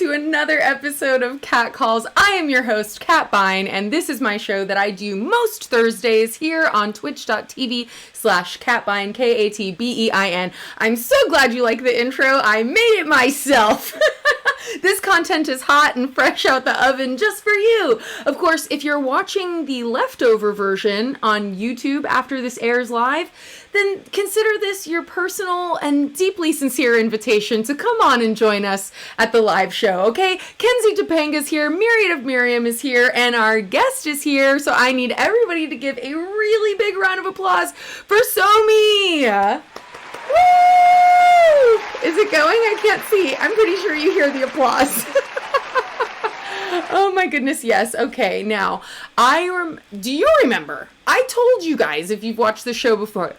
to another episode of Cat Calls. I am your host, Cat Bine, and this is my show that I do most Thursdays here on twitch.tv/Catbein, Katbein. I'm so glad you like the intro. I made it myself. This content is hot and fresh out the oven just for you. Of course, if you're watching the leftover version on YouTube after this airs live, then consider this your personal and deeply sincere invitation to come on and join us at the live show, okay? Kenzie Topanga's here, Myriad of Miriam is here, and our guest is here, so I need everybody to give a really big round of applause for Sohmi! Woo! Is it going? I can't see. I'm pretty sure you hear the applause. Oh my goodness, yes. Okay, now, do you remember? I told you guys, if you've watched the show before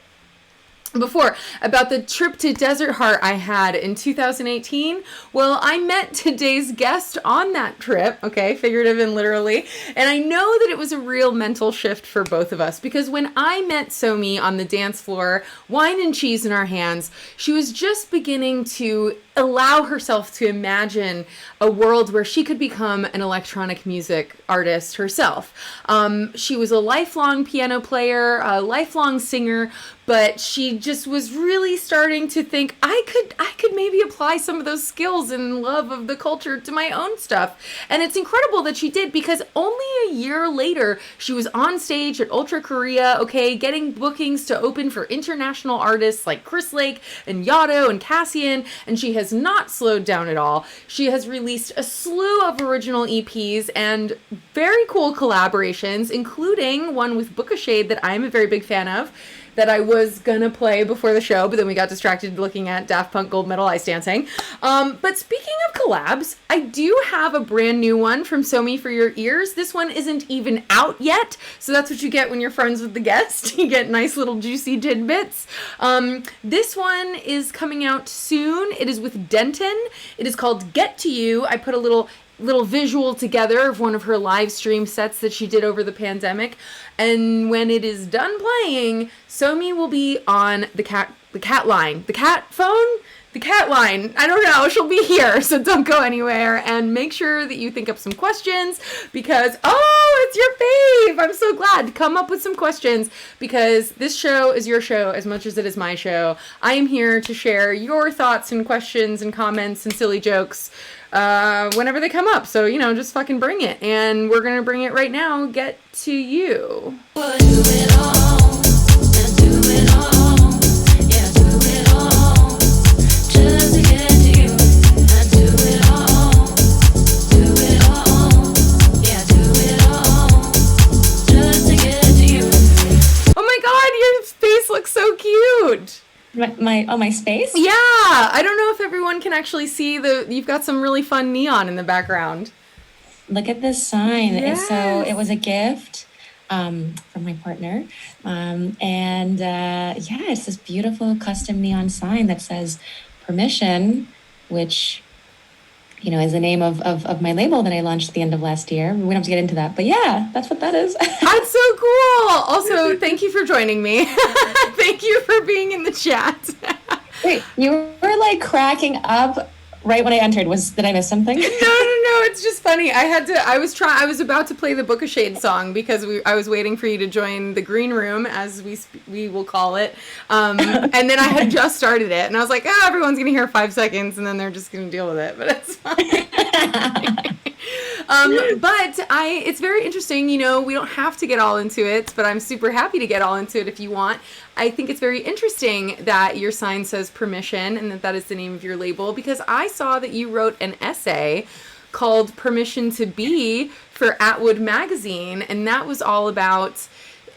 about the trip to Desert Heart I had in 2018. Well, I met today's guest on that trip, okay, figurative and literally, and I know that it was a real mental shift for both of us because when I met Sohmi on the dance floor, wine and cheese in our hands, she was just beginning to allow herself to imagine a world where she could become an electronic music artist herself. She was a lifelong piano player, a lifelong singer, but she just was really starting to think, I could maybe apply some of those skills and love of the culture to my own stuff. And it's incredible that she did because only a year later, she was on stage at Ultra Korea, okay, getting bookings to open for international artists like Chris Lake and Yotto and Cassian, and she has not slowed down at all. She has released a slew of original EPs and very cool collaborations, including one with Book of Shade that I'm a very big fan of, that I was gonna play before the show, but then we got distracted looking at Daft Punk Gold Medal Ice Dancing. But speaking of collabs, I do have a brand new one from Sohmi for your ears. This one isn't even out yet, so that's what you get when you're friends with the guest. You get nice little juicy tidbits. This one is coming out soon. It is with Denton. It is called Get To You. I put a little visual together of one of her live stream sets that she did over the pandemic. And when it is done playing, Sohmi will be on the cat line. The cat phone? The cat line. I don't know. She'll be here, so don't go anywhere. And make sure that you think up some questions because, it's your fave. I'm so glad. Come up with some questions because this show is your show as much as it is my show. I am here to share your thoughts and questions and comments and silly jokes whenever they come up. So, just fucking bring it. And we're going to bring it right now. Get To You. Do it all. Do it all. Yeah, do it all. Just to get to you. I do it all. Do it all. Yeah, do it all. Just to get to you. Oh my God, your face looks so cute. My space? Yeah, I don't know if everyone can actually see you've got some really fun neon in the background. Look at this sign. Yes. So it was a gift from my partner. It's this beautiful custom neon sign that says permission, which, is the name of my label that I launched at the end of last year. We don't have to get into that, but yeah, that's what that is. That's so cool. Also, thank you for joining me. Thank you for being in the chat. Wait, you were like cracking up right when I entered. Did I miss something? No. It's just funny. I was about to play the Book of Shade song because I was waiting for you to join the green room, as we will call it. And then I had just started it, and I was like, everyone's gonna hear 5 seconds, and then they're just gonna deal with it. But it's fine. It's very interesting. We don't have to get all into it, but I'm super happy to get all into it if you want. I think it's very interesting that your sign says permission and that is the name of your label because I saw that you wrote an essay called Permission to Be for Atwood Magazine, and that was all about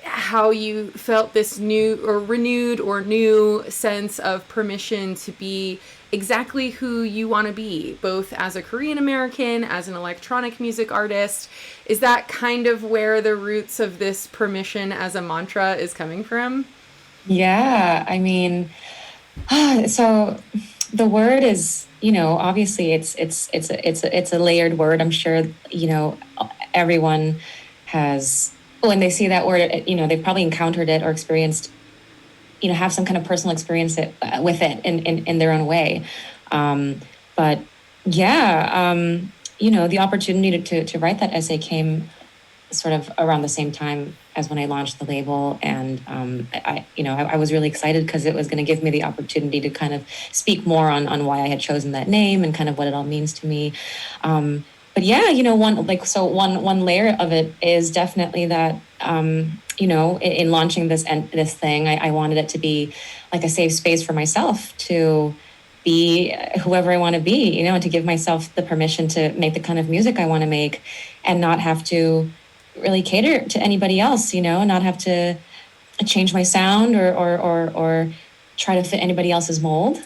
how you felt this new or renewed or new sense of permission to be exactly who you want to be, both as a Korean American, as an electronic music artist. Is that kind of where the roots of this permission as a mantra is coming from? Yeah, I mean, so the word is, obviously it's a layered word. I'm sure, everyone has, when they see that word, they've probably encountered it or experienced, have some kind of personal experience with it in their own way. But Yeah, the opportunity to write that essay came sort of around the same time as when I launched the label, and I was really excited because it was going to give me the opportunity to kind of speak more on why I had chosen that name and kind of what it all means to me. But yeah, one layer of it is definitely that in launching this thing, I wanted it to be like a safe space for myself to be whoever I want to be, and to give myself the permission to make the kind of music I want to make and not have to really cater to anybody else, not have to change my sound or try to fit anybody else's mold.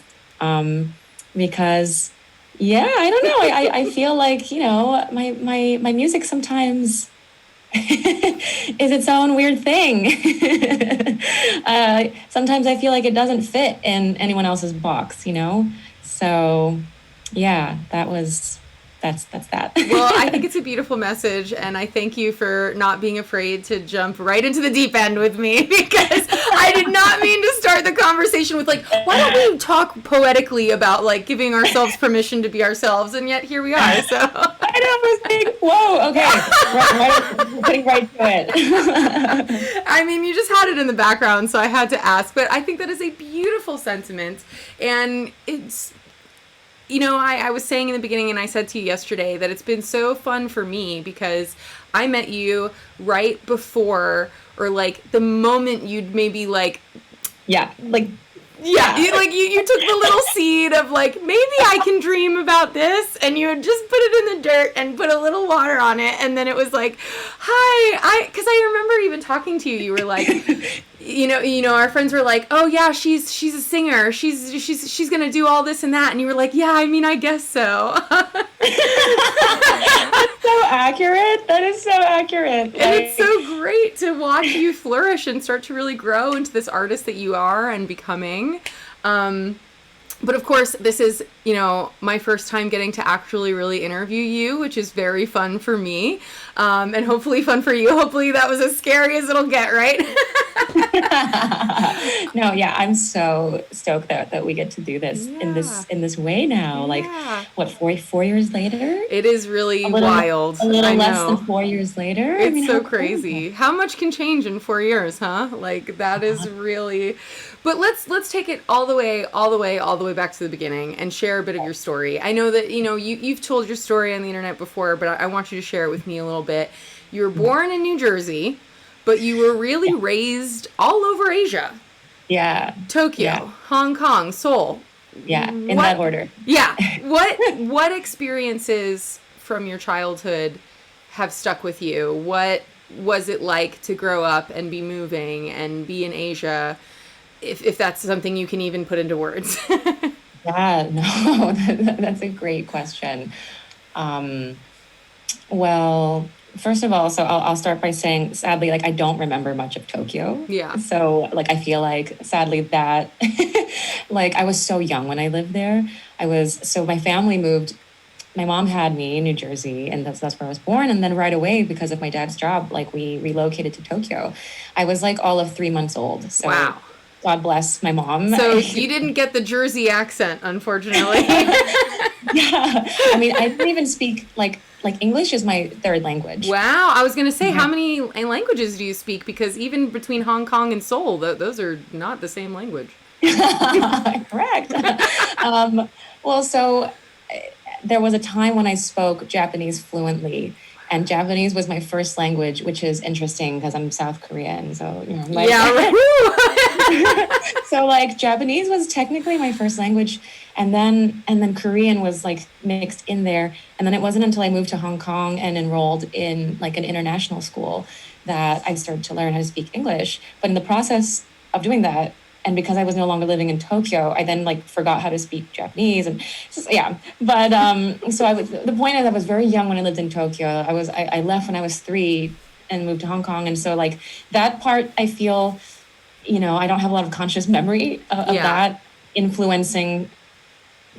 Because yeah, I don't know. I feel like, my music sometimes is its own weird thing. Sometimes I feel like it doesn't fit in anyone else's box. So yeah, that's that. Well, I think it's a beautiful message, and I thank you for not being afraid to jump right into the deep end with me, because I did not mean to start the conversation with, like, why don't we talk poetically about, like, giving ourselves permission to be ourselves, and yet here we are, so. I know, I was like, whoa, okay, getting right to it. I mean, you just had it in the background, so I had to ask, but I think that is a beautiful sentiment, and it's, I was saying in the beginning, and I said to you yesterday, that it's been so fun for me because I met you right before, or like the moment you'd maybe like, yeah, like, yeah, you took the little seed of like, maybe I can dream about this, and you would just put it in the dirt and put a little water on it, and then it was like, hi, because I remember even talking to you, you were like, our friends were like, oh yeah, she's a singer, she's gonna do all this and that, and you were like, yeah, I mean, I guess so. That's so accurate. That is so accurate. And it's so great to watch you flourish and start to really grow into this artist that you are and becoming. But of course, this is, my first time getting to actually really interview you, which is very fun for me, and hopefully fun for you. Hopefully that was as scary as it'll get, right? No, yeah, I'm so stoked that we get to do this in this way now. Like, what, 4 years later? It is really wild. A little less than 4 years later. It's so crazy. How much can change in 4 years, huh? Like, that is really. But let's take it all the way back to the beginning and share a bit of your story. I know that you've told your story on the internet before, but I want you to share it with me a little bit. You were born in New Jersey, but you were really raised all over Asia. Yeah. Tokyo, Hong Kong, Seoul. Yeah, in that order. Yeah. What experiences from your childhood have stuck with you? What was it like to grow up and be moving and be in Asia? If that's something you can even put into words. Yeah, no, that's a great question. Well, first of all, so I'll start by saying, sadly, like, I don't remember much of Tokyo. Yeah. So, like, I feel like, sadly, that, like, I was so young when I lived there. So my family moved. My mom had me in New Jersey, and that's where I was born. And then right away, because of my dad's job, like, we relocated to Tokyo. I was like all of 3 months old. So, wow. God bless my mom. So you didn't get the Jersey accent, unfortunately. Yeah. I mean, I didn't even speak, like English is my third language. Wow. I was going to say, how many languages do you speak? Because even between Hong Kong and Seoul, those are not the same language. Correct. Well, so there was a time when I spoke Japanese fluently. And Japanese was my first language, which is interesting because I'm South Korean. So, like, yeah, right. So, like, Japanese was technically my first language. And then Korean was, like, mixed in there. And then it wasn't until I moved to Hong Kong and enrolled in, like, an international school that I started to learn how to speak English. But in the process of doing that, and because I was no longer living in Tokyo, I then, like, forgot how to speak Japanese, and just, yeah. But so the point is, I was very young when I lived in Tokyo. I left when I was 3 and moved to Hong Kong, and so, like, that part, I feel, I don't have a lot of conscious memory of that influencing,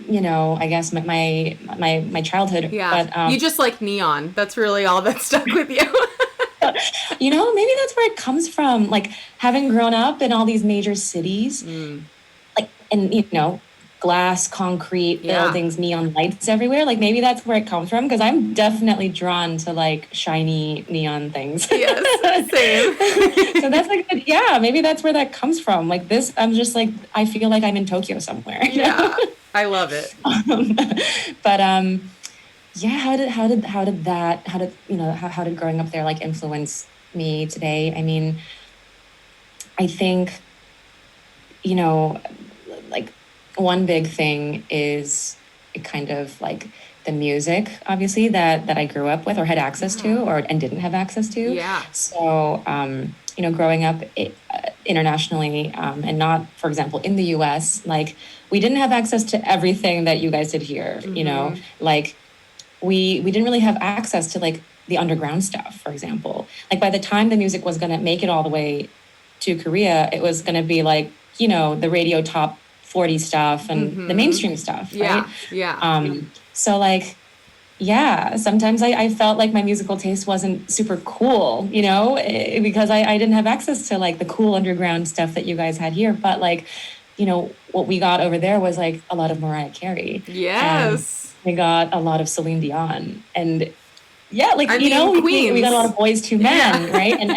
I guess my childhood. Yeah, but you just like neon. That's really all that stuck with you. Maybe that's where it comes from. Like, having grown up in all these major cities, like, and glass, concrete Yeah. buildings, neon lights everywhere. Like maybe that's where it comes from because I'm definitely drawn to like shiny neon things. Yes, same. So that's like, yeah, maybe that's where that comes from. Like this, I'm just like, I feel like I'm in Tokyo somewhere. You know? Yeah, I love it. But yeah, how did growing up there like influence me today? I mean, I think, you know, like one big thing is kind of like the music, obviously, that I grew up with or had access to or and didn't have access to. Yeah. So, growing up internationally and not, for example, in the US, like we didn't have access to everything that you guys did here, like we didn't really have access to like the underground stuff, for example. Like by the time the music was going to make it all the way to Korea, it was going to be like, the radio top 40 stuff and the mainstream stuff, right? Yeah. So like, yeah, sometimes I felt like my musical taste wasn't super cool, because I didn't have access to like the cool underground stuff that you guys had here. But like, what we got over there was like a lot of Mariah Carey. Yes. We got a lot of Celine Dion and yeah, like, I mean, we got a lot of Boys to Men, Yeah. right? And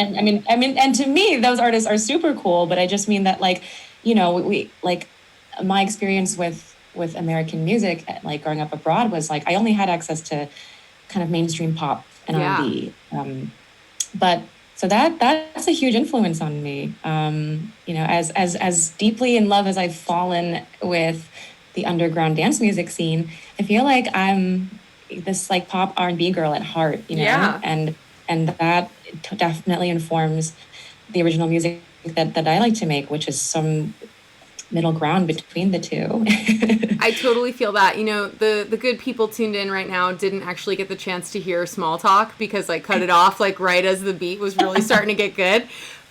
I mean, and to me, those artists are super cool, but I just mean that like, we like my experience with American music, like growing up abroad was like, I only had access to kind of mainstream pop and R&B. But so that's a huge influence on me. As deeply in love as I've fallen with the underground dance music scene, I feel like I'm this like pop R&B girl at heart, Yeah. and that definitely informs the original music that I like to make, which is some middle ground between the two. I totally feel that. The good people tuned in right now didn't actually get the chance to hear Small Talk because I cut it off like right as the beat was really starting to get good.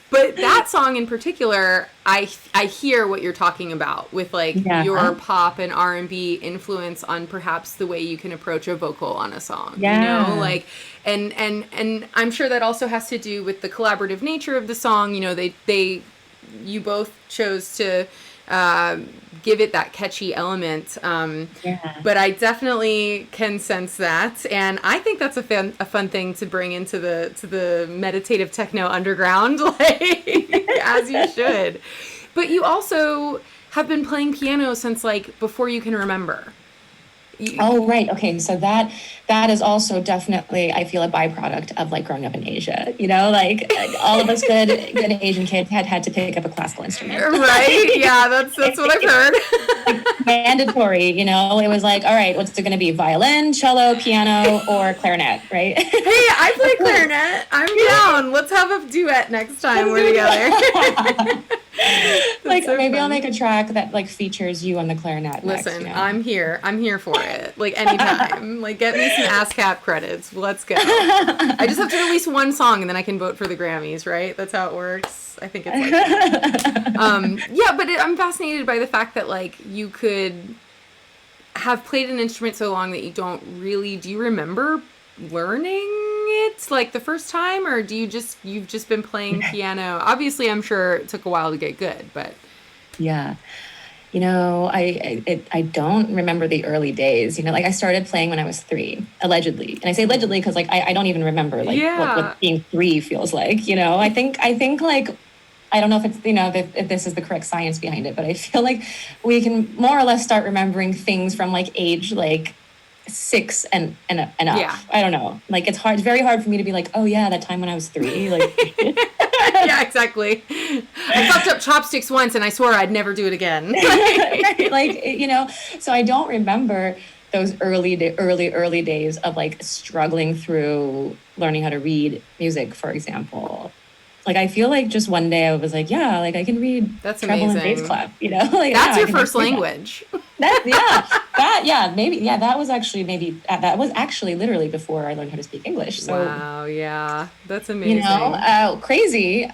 But that song in particular, I hear what you're talking about with like your pop and R&B influence on perhaps the way you can approach a vocal on a song. Like and I'm sure that also has to do with the collaborative nature of the song. You both chose to give it that catchy element. But I definitely can sense that, and I think that's a fun thing to bring into the meditative techno underground, like as you should. But you also have been playing piano since like before you can remember. Oh, right. Okay. So that is also definitely, I feel, a byproduct of like growing up in Asia, like all of us good Asian kids had to pick up a classical instrument. Right. Yeah. That's what I've heard. Like mandatory, it was like, all right, what's it going to be? Violin, cello, piano, or clarinet, right? Hey, I play clarinet. I'm down. Let's have a duet next time we're together. Like so maybe fun. I'll make a track that like features you on the clarinet. Listen, next, I'm here for it. Like anytime. Like get me some ASCAP credits. Let's go. I just have to release one song and then I can vote for the Grammys, right? That's how it works. I think it's like that. Yeah, but I'm fascinated by the fact that like you could have played an instrument so long that do you remember learning it like the first time, or you've just been playing piano? Obviously I'm sure it took a while to get good, but yeah, I don't remember the early days. Like I started playing when I was 3, allegedly, and I say allegedly because like I don't even remember like what being 3 feels like. I think like I don't know if it's if this is the correct science behind it, but I feel like we can more or less start remembering things from like age like 6 and up. Yeah. I don't know. Like it's very hard for me to be like, oh yeah, that time when I was 3. Like yeah, exactly. I fucked up chopsticks once and I swore I'd never do it again. Like, so I don't remember those early days of like struggling through learning how to read music, for example. Like, I feel like just one day I was like, yeah, like I can read That's treble amazing. and bass clef, like that's your first language. That was actually literally before I learned how to speak English. So wow, yeah, that's amazing. Crazy.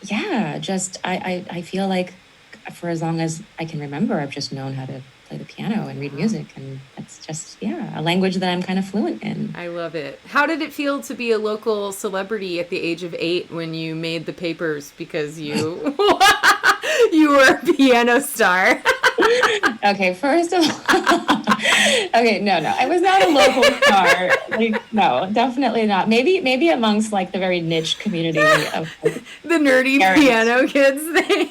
Yeah, just I feel like for as long as I can remember, I've just known how to play the piano and read music, and that's just a language that I'm kind of fluent in. I love it. How did it feel to be a local celebrity at the age of 8 when you made the papers because you you were a piano star? Okay, first of all, okay, no, I was not a local star. Like, no, definitely not. Maybe amongst like the very niche community of like, The nerdy parents. piano kids thing.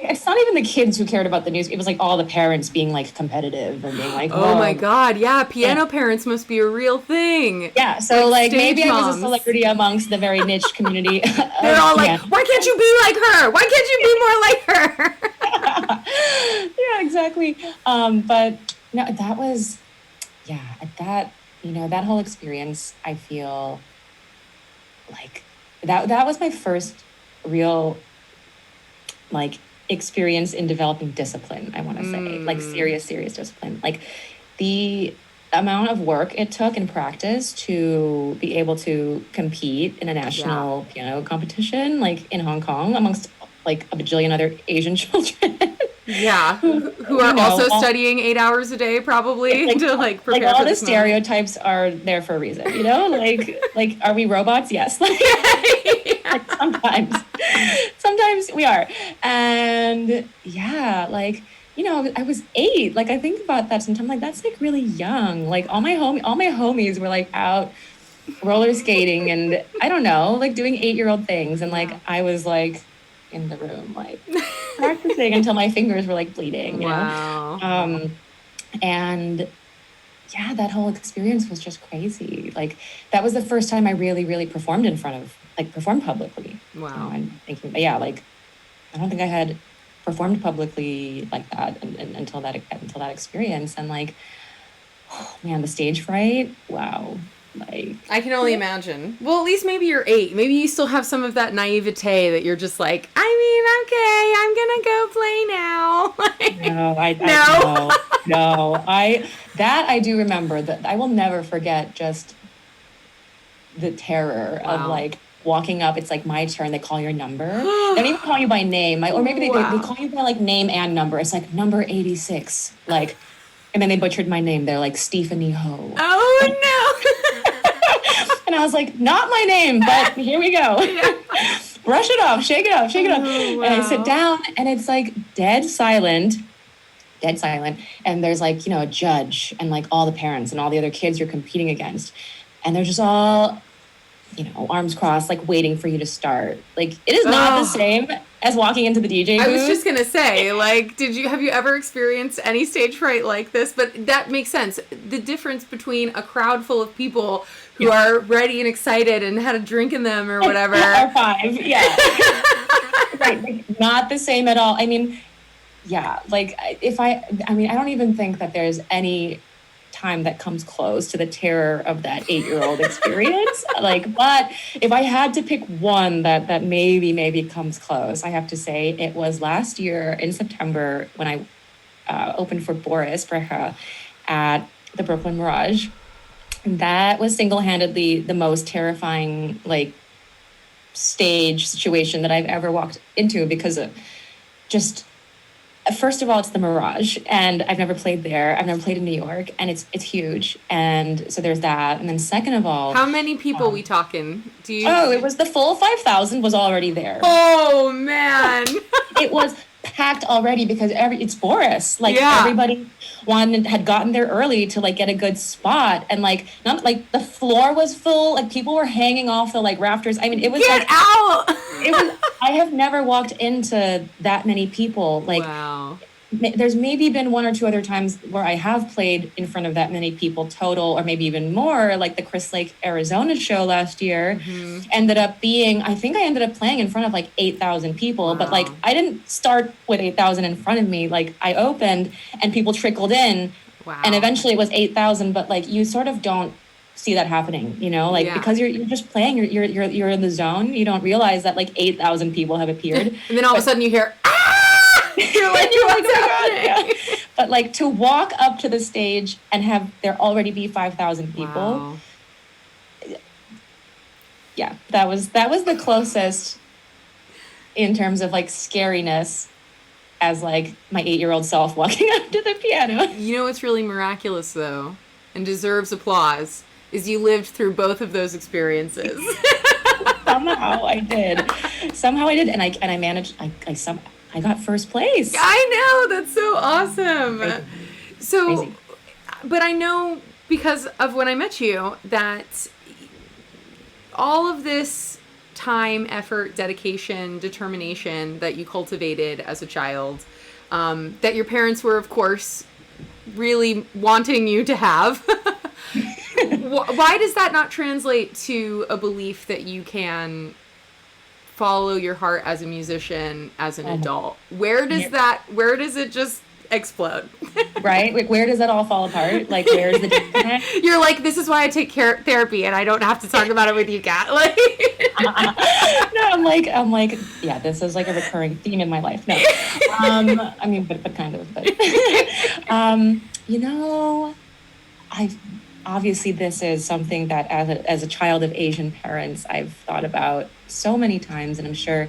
It's not even the kids who cared about the news. It was like all the parents being like competitive and being like, Oh my whoa. God. Yeah, Yeah. piano parents must be a real thing. Yeah, so like Stage maybe I was a moms. celebrity amongst the very niche community They're of all like, piano. why can't you be like her? Why can't you be more like her? Yeah, exactly. But no, that was, yeah, that, that whole experience, I feel like that was my first real like experience in developing discipline, I want to say, like serious discipline. Like the amount of work it took in practice to be able to compete in a Yeah. national piano competition, like in Hong Kong, amongst like a bajillion other Asian children. Yeah. who, Who are also all, studying 8 hours a day probably like to like like prepare all for the this moment. stereotypes are there for a reason, like are we robots? Yes. Like sometimes we are. And yeah, like, I was 8. Like I think about that sometimes, like that's like really young. Like all my homies were like out roller skating and I don't know, like doing 8-year-old things. And like Yeah. I was like in the room, like practicing until my fingers were like bleeding. Wow. And yeah, that whole experience was just crazy. Like that was the first time I really, really performed publicly. Wow. I'm thinking, but yeah, like I don't think I had performed publicly like that until that experience. And like, oh man, the stage fright. Wow. Like, I can only imagine. Well, at least maybe you're 8. Maybe you still have some of that naivete that you're just like, I mean, okay, I'm gonna go play now. no, No. no, I do remember that. I will never forget just the terror of Wow. like walking up. It's like my turn. They call your number. They don't even call you by name. Or maybe they Wow. call you by like name and number. It's like number 86. Like, and then they butchered my name. They're like Stephanie Ho. Oh And I was like, not my name, but here we go. no. Brush it off, shake it off, shake it off. Oh, And I sit wow. down and it's like dead silent. And there's like, a judge and like all the parents and all the other kids you're competing against. And they're just all, arms crossed, like waiting for you to start. Like it is not the same as walking into the DJ booth. I was just gonna say, like, have you ever experienced any stage fright like this? But that makes sense. The difference between a crowd full of people who are ready and excited and had a drink in them or whatever. Or 5, yeah. Right, like, not the same at all. I mean, yeah, like I don't even think that there's any time that comes close to the terror of that 8-year-old experience. Like, but if I had to pick one that maybe comes close, I have to say it was last year in September when I opened for Boris Brecha at the Brooklyn Mirage. That was single-handedly the most terrifying like stage situation that I've ever walked into because of just, first of all, it's the Mirage, and I've never played there. I've never played in New York, and it's huge, and so there's that. And then second of all, How many people we talking? Do you? oh, it was the full 5,000 was already there. Oh man. It was packed already because it's Boris. Like Yeah. everybody had gotten there early to like get a good spot, and like not like the floor was full. Like people were hanging off the like rafters. I mean, it was Get like out. it was. I have never walked into that many people. Like Wow. there's maybe been 1 or 2 other times where I have played in front of that many people total, or maybe even more, like the Chris Lake, Arizona show last year. I think I ended up playing in front of like 8,000 people, but like Wow. I didn't start with 8,000 in front of me. Like I opened and people trickled in, Wow. and eventually it was 8,000, but like you sort of don't see that happening, like Yeah. because you're just playing, you're in the zone. You don't realize that like 8,000 people have appeared. And then all of a sudden you hear, ah! You're like, You're like, what's oh my God, happening? yeah. But like to walk up to the stage and have there already be 5,000 people. Wow. Yeah, that was the closest in terms of like scariness as like my 8-year-old self walking up to the piano. You know what's really miraculous though, and deserves applause, is you lived through both of those Experiences. Somehow I did, and I managed. I I got first place. I know, that's so awesome. Crazy. So, Crazy. but I know because of when I met you that all of this time, effort, dedication, determination that you cultivated as a child, that your parents were, of course, really wanting you to have. Why does that not translate to a belief that you can follow your heart as a musician as an Oh my, adult? yeah, Where does it just explode? right? Like, where does that all fall apart? Like, where's the disconnect? You're like, this is why I take care therapy and I don't have to talk about it with you, Kat. Like, No, I'm like, yeah, this is like a recurring theme in my life. No, I mean, but kind of, but, you know, I've obviously this is something that as a child of Asian parents, I've thought about so many times, and I'm sure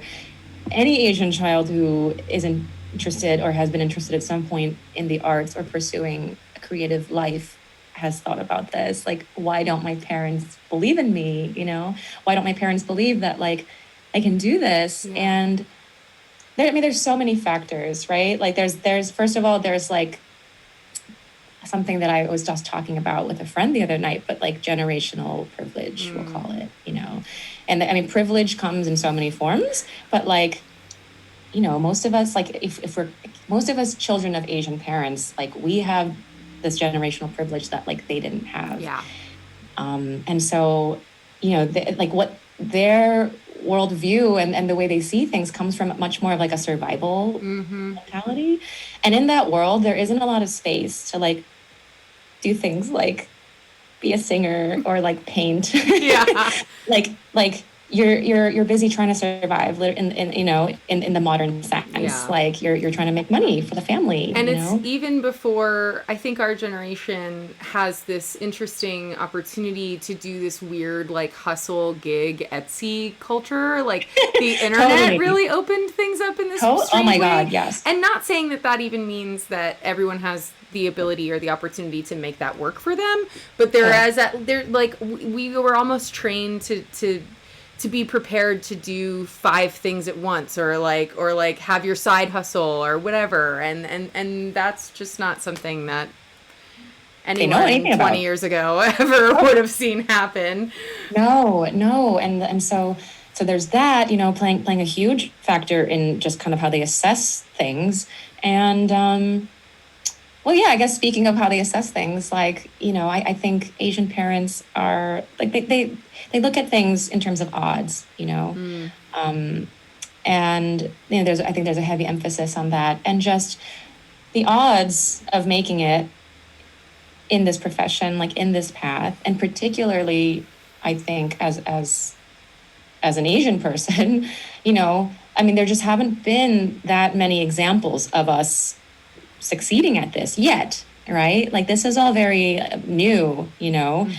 any Asian child who isn't interested or has been interested at some point in the arts or pursuing a creative life has thought about this. Like, why don't my parents believe in me? You know, why don't my parents believe that like I can do this? yeah. And there, I mean, there's so many factors, right? Like, there's first of all, there's like something that I was just talking about with a friend the other night, but like generational privilege, we'll call it, you know. And I mean, privilege comes in so many forms, but like, you know, most of us, like if we're, most of us children of Asian parents, like we have this generational privilege that like they didn't have. Yeah. And so, you know, like what their worldview and the way they see things comes from much more of like a survival mentality. And in that world, there isn't a lot of space to like do things like be a singer or like paint. Yeah. like you're busy trying to survive in you know in the modern sense. Yeah. Like you're trying to make money for the family. And you it's know? even before, I think our generation has this interesting opportunity to do this weird, like, hustle gig Etsy culture. Like, the internet Totally. really opened things up in this Oh strange my way. God, yes. And not saying that that even means that everyone has the ability or the opportunity to make that work for them, but they're like, we were almost trained to be prepared to do 5 things at once, or like have your side hustle or whatever, and that's just not something that anyone 20 about. years ago ever would have seen happen. No, and so there's that, you know, playing a huge factor in just kind of how they assess things. And well, yeah, I guess speaking of how they assess things, like, you know, I think Asian parents are like they look at things in terms of odds, you know. And you know, I think there's a heavy emphasis on that, and just the odds of making it in this profession, like in this path, and particularly, I think as an Asian person, you know, I mean, there just haven't been that many examples of us succeeding at this yet, right? Like, this is all very new, you know.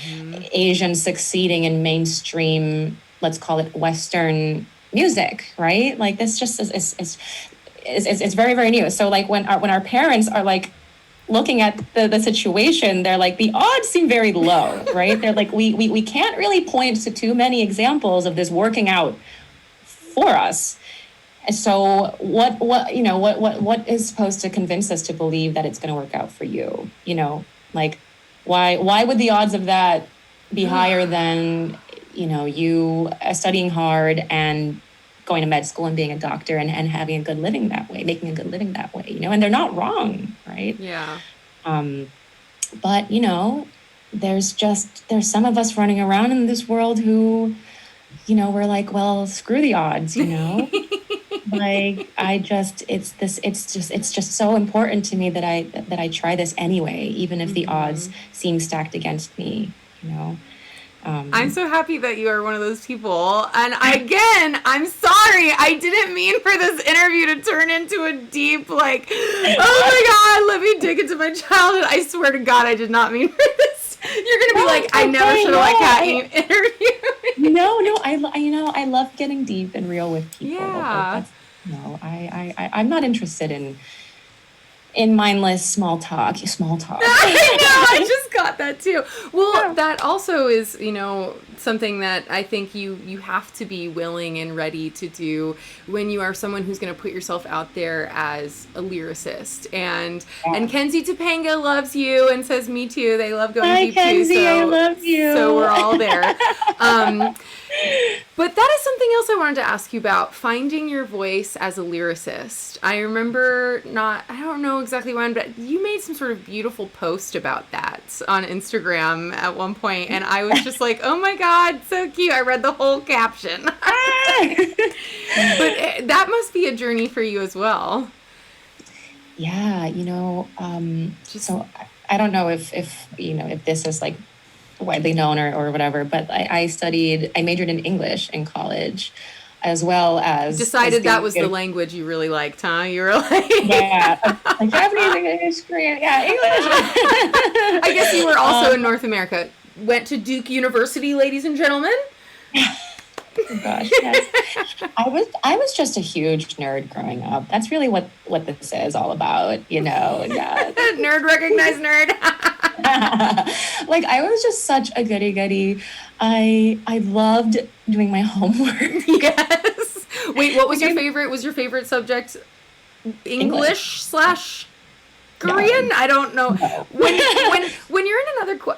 Asians succeeding in mainstream, let's call it Western music, right? Like, this just is very, very new. So like when our parents are like looking at the situation, they're like, the odds seem very low, right? They're like, we can't really point to too many examples of this working out for us. So what you know, what is supposed to convince us to believe that it's going to work out for you? You know, like, why would the odds of that be higher than, you know, you studying hard and going to med school and being a doctor and having a good living that way, making a good living that way, you know? And they're not wrong, right? Yeah. But, you know, there's some of us running around in this world who, you know, we're like, well, screw the odds, you know. Like, it's just so important to me that I try this anyway, even if the odds seem stacked against me, you know. I'm so happy that you are one of those people. And again, I'm sorry. I didn't mean for this interview to turn into a deep, like, oh my God, let me dig into my childhood. I swear to God, I did not mean for this. You're going to be like, I never should have let Kat interview. No, I love getting deep and real with people. Yeah. No, I'm not interested in mindless small talk. I know. I just got that too. Well, Yeah. that also is, something that I think you have to be willing and ready to do when you are someone who's going to put yourself out there as a lyricist. And Yeah. Kenzie Topanga loves you and says me too. They love going Hi, deep too. Kenzie. I So love so you. we're all there. Um, but that is something else I wanted to ask you about, finding your voice as a lyricist. I remember I don't know exactly when, but you made some sort of beautiful post about that on Instagram at one point, and I was just like, oh my God, so cute. I read the whole caption. But that must be a journey for you as well. Yeah, Just, so I don't know if this is like widely known or whatever, but I majored in English in college, as well as decided that being was the good. language you really liked, huh? You were like, Yeah, like Japanese, English, Korean, yeah, I guess you were English. also in North America. Went to Duke University, ladies and gentlemen. Oh gosh, yes. I was just a huge nerd growing up. That's really what this is all about, Yeah. Nerd recognized nerd. Like I was just such a goody goody. I loved doing my homework. Yes. Wait, what was Like your I favorite? Was your favorite subject English. English slash Korean? No, I don't know. no. When you're in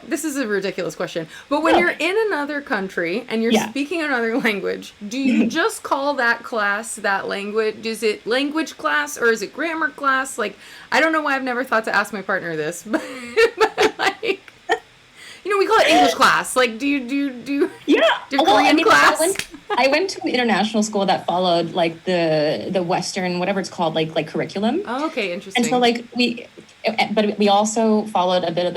this is a ridiculous question, but when No. you're in another country and you're Yeah. speaking another language, do you just call that class that language? Is it language class or is it grammar class? Like, I don't know why I've never thought to ask my partner this, but like, we call it English class. Like, do you Yeah. do Well, I Korean mean, class? I went to an international school that followed like the Western, whatever it's called, like curriculum. Oh, okay, And so interesting. like but we also followed a bit of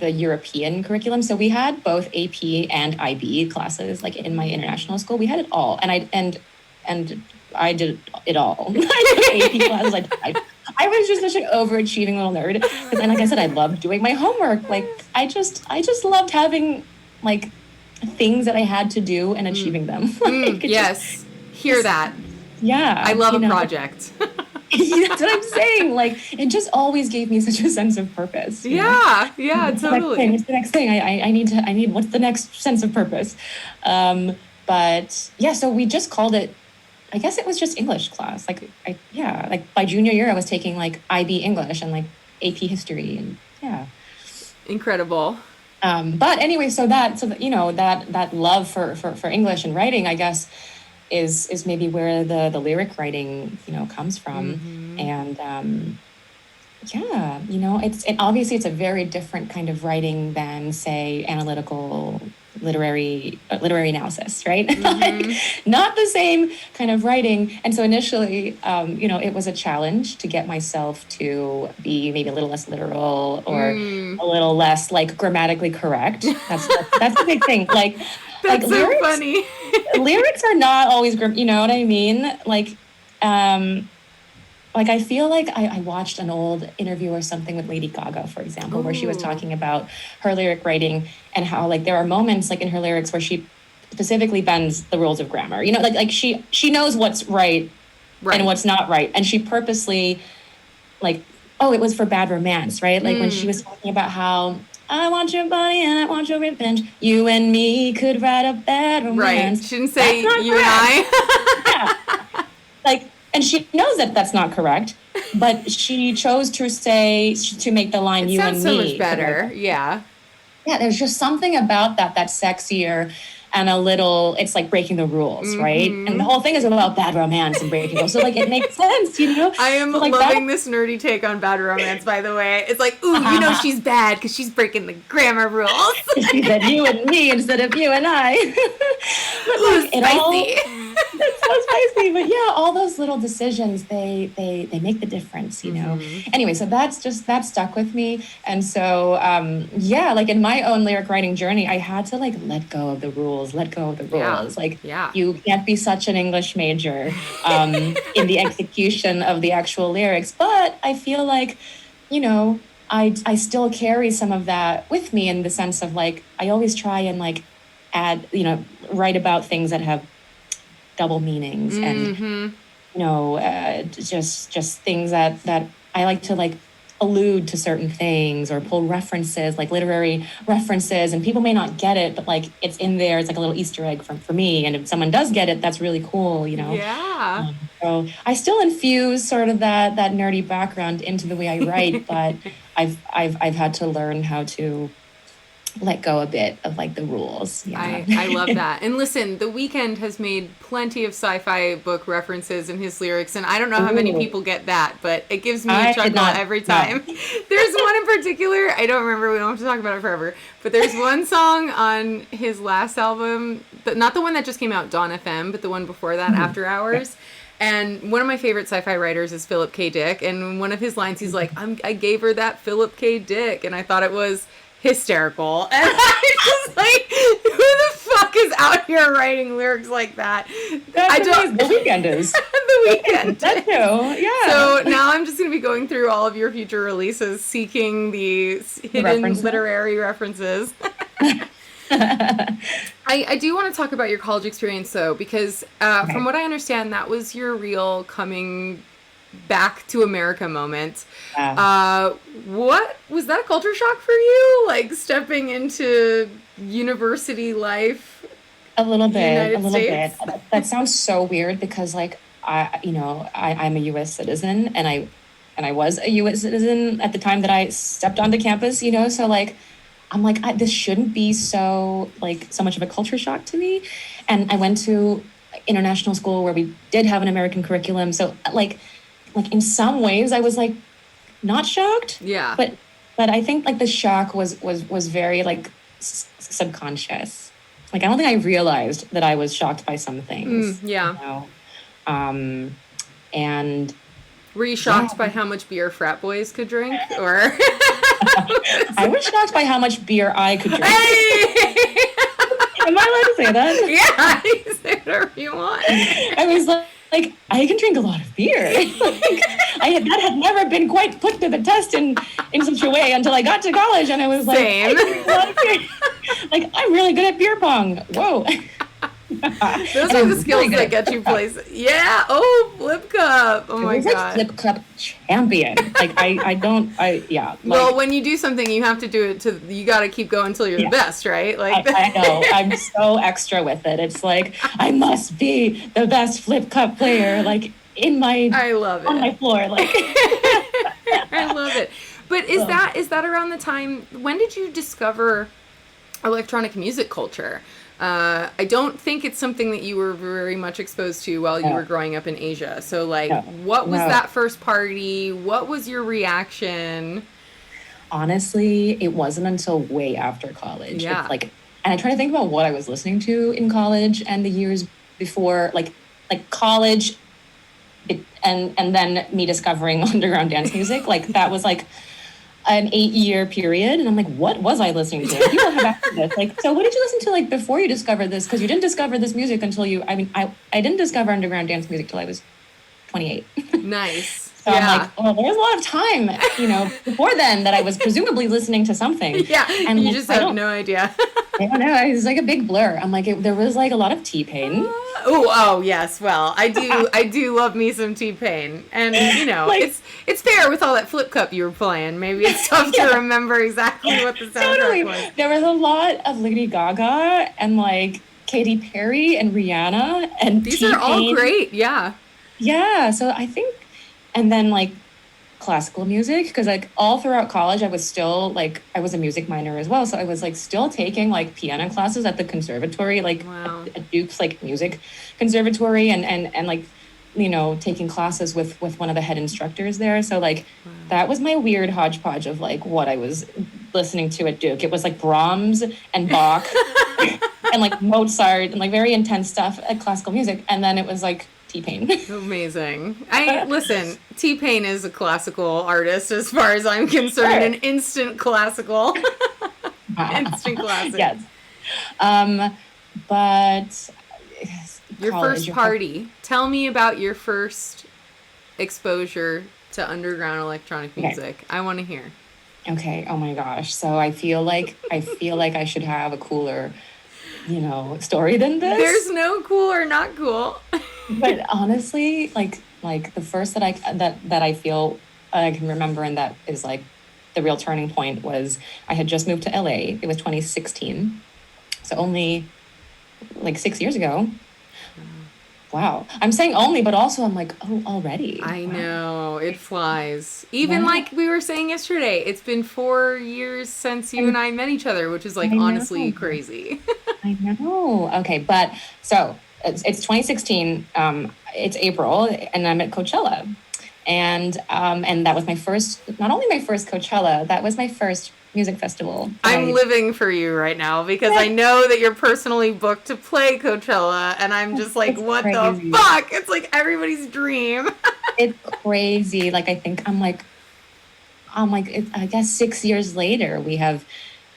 the European curriculum. So we had both AP and IB classes, like in my international school. We had it all. And I did it all. I did AP classes. I was just such an overachieving little nerd. And like I said, I loved doing my homework. Like I just loved having like things that I had to do and achieving them. Like Yes, hear that. yeah, I love a project. That's what I'm saying. Like it just always gave me such a sense of purpose. Yeah, What's the next thing? totally. What's the next thing? I need what's the next sense of purpose? But yeah, so we just called it, I guess it was just English class. Like by junior year I was taking like IB English and like AP history and yeah. Incredible. But anyway, that love for English and writing, I guess, is maybe where the lyric writing, comes from. And yeah, obviously it's a very different kind of writing than say analytical literary analysis, right? Like not the same kind of writing. And so initially, it was a challenge to get myself to be maybe a little less literal or a little less like grammatically correct. That's the big thing. Like That's so lyrics funny. lyrics are not always you know what I mean? Like I feel like I watched an old interview or something with Lady Gaga, for example, where she was Ooh. talking about her lyric writing and how like there are moments like in her lyrics where she specifically bends the rules of grammar. Like she knows what's right Right. and what's not right, and she purposely like, oh, it was for Bad Romance, right? Like when she was talking about how I want your body and I want your revenge. You and me could write a bad Right. romance. Shouldn't say That's not you and correct. I. Yeah. Like, and she knows that that's not correct, but she chose to make the line It "you sounds and so me." much better. Yeah. Yeah, there's just something about that's sexier and a little. It's like breaking the rules, right? And the whole thing is about bad romance and breaking rules. So like it makes sense, I am So, like loving this nerdy take on Bad Romance, by the way. It's like, ooh, she's bad because she's breaking the grammar rules. She said "you and me" instead of "you and I." But Ooh, like it all. spicy. It's so spicy, but yeah, all those little decisions they make the difference, Anyway, so that stuck with me, and so yeah, like in my own lyric writing journey, I had to like let go of the rules, let go of the Yeah. rules. Like Yeah. you can't be such an English major in the execution of the actual lyrics, but I feel like, I still carry some of that with me in the sense of like I always try and like add, write about things that have double meanings and just things that I like to like allude to certain things or pull references, like literary references, and people may not get it, but like it's in there. It's like a little Easter egg for me. And if someone does get it, that's really cool, you know? Yeah. So I still infuse sort of that nerdy background into the way I write, but I've had to learn how to let go a bit of like the rules. Yeah. I love that. And listen, The Weeknd has made plenty of sci-fi book references in his lyrics, and I don't know how many Ooh. people get that, but it gives me I a did chuckle not every know. time. There's one in particular, I don't remember, we don't have to talk about it forever, but there's one song on his last album, not the one that just came out, Dawn FM, but the one before that, After Hours. And one of my favorite sci-fi writers is Philip K. Dick, and one of his lines, he's like, I gave her that Philip K. Dick, and I thought it was hysterical. And I just like, who the fuck is out here writing lyrics like that? That's I don't. amazing. The Weekend is. The Weeknd. That too. Yeah. So now I'm just going to be going through all of your future releases, seeking the hidden references? literary references. I do want to talk about your college experience, though, because from what I understand, that was your real coming back to America moment. What was that a culture shock for you? Like stepping into university life? A little bit, United States? That sounds so weird because like I'm a U.S. citizen and I was a U.S. citizen at the time that I stepped onto campus, you know, so like I'm like this shouldn't be so much of a culture shock to me. And I went to international school where we did have an American curriculum, so like in some ways I was like not shocked. Yeah. But I think like the shock was very like subconscious. Like I don't think I realized that I was shocked by some things. Yeah. You know? And were you shocked by how much beer frat boys could drink, or? I was shocked by how much beer I could drink. Hey! Am I allowed to say that? Yeah, you can say whatever you want. I was like I can drink a lot of beer. That had never been quite put to the test in such a way until I got to college, and I was like, same. I can drink a lot of beer. Like I'm really good at beer pong. Whoa. Those are the skills that get you places. Yeah. Oh, flip cup. Oh my god. Flip cup champion. Like yeah. Like, well, when you do something, you have to do it you got to keep going until you're the best, right? Like I know. I'm so extra with it. It's like I must be the best flip cup player. Like I love it on my floor. Like I love it. But is that around the time? When did you discover electronic music culture? I don't think it's something that you were very much exposed to while you were growing up in Asia. So, like, what was that first party? What was your reaction? Honestly, it wasn't until way after college. Yeah. It's like, and I try to think about what I was listening to in college and the years before, like college, and then me discovering underground dance music. Like, that was like an 8-year period, and I'm like, what was I listening to? People have asked this. Like, so what did you listen to like before you discovered this? Because you didn't discover this music until I didn't discover underground dance music till I was 28. Nice. So I'm like, oh, there's a lot of time, you know, before then that I was presumably listening to something. Yeah, and you like, just have no idea. I don't know. It was like a big blur. I'm like, there was like a lot of T-Pain. Oh yes. Well, I do love me some T-Pain, and you know, like, it's fair with all that flip cup you were playing. Maybe it's tough to remember exactly what the soundtrack was. There was a lot of Lady Gaga and like Katy Perry and Rihanna and these T-Pain. are all great. Yeah. Yeah. So I think, and then like classical music, because like all throughout college I was still like, I was a music minor as well, so I was like still taking like piano classes at the conservatory, like at Duke's like music conservatory, and like, you know, taking classes with one of the head instructors there. So like that was my weird hodgepodge of like what I was listening to at Duke. It was like Brahms and Bach and like Mozart and like very intense stuff at classical music, and then it was like T-Pain. Amazing. Listen, T-Pain is a classical artist as far as I'm concerned. Sure. An instant classical. Instant classic. Yes. But your first party. Tell me about your first exposure to underground electronic music. Okay. I want to hear. Okay. Oh my gosh. So I feel like I should have a cooler, you know, story than this. There's no cool or not cool. But honestly, like the first that I feel I can remember, and that is like the real turning point was I had just moved to LA. It was 2016. So only like 6 years ago. Wow. I'm saying only, but also I'm like, oh, already. I Wow. know, it flies. Even Yeah. like we were saying yesterday, it's been 4 years since you and I, I met each other, which is like I honestly know. crazy. I know. Okay, but so it's 2016. It's April, and I'm at Coachella, and that was my first. Not only my first Coachella, that was my first music festival that I'm I. living for you right now because I know that you're personally booked to play Coachella, and I'm just like, It's what the crazy. fuck? It's like everybody's dream. It's crazy. Like I think I guess 6 years later, we have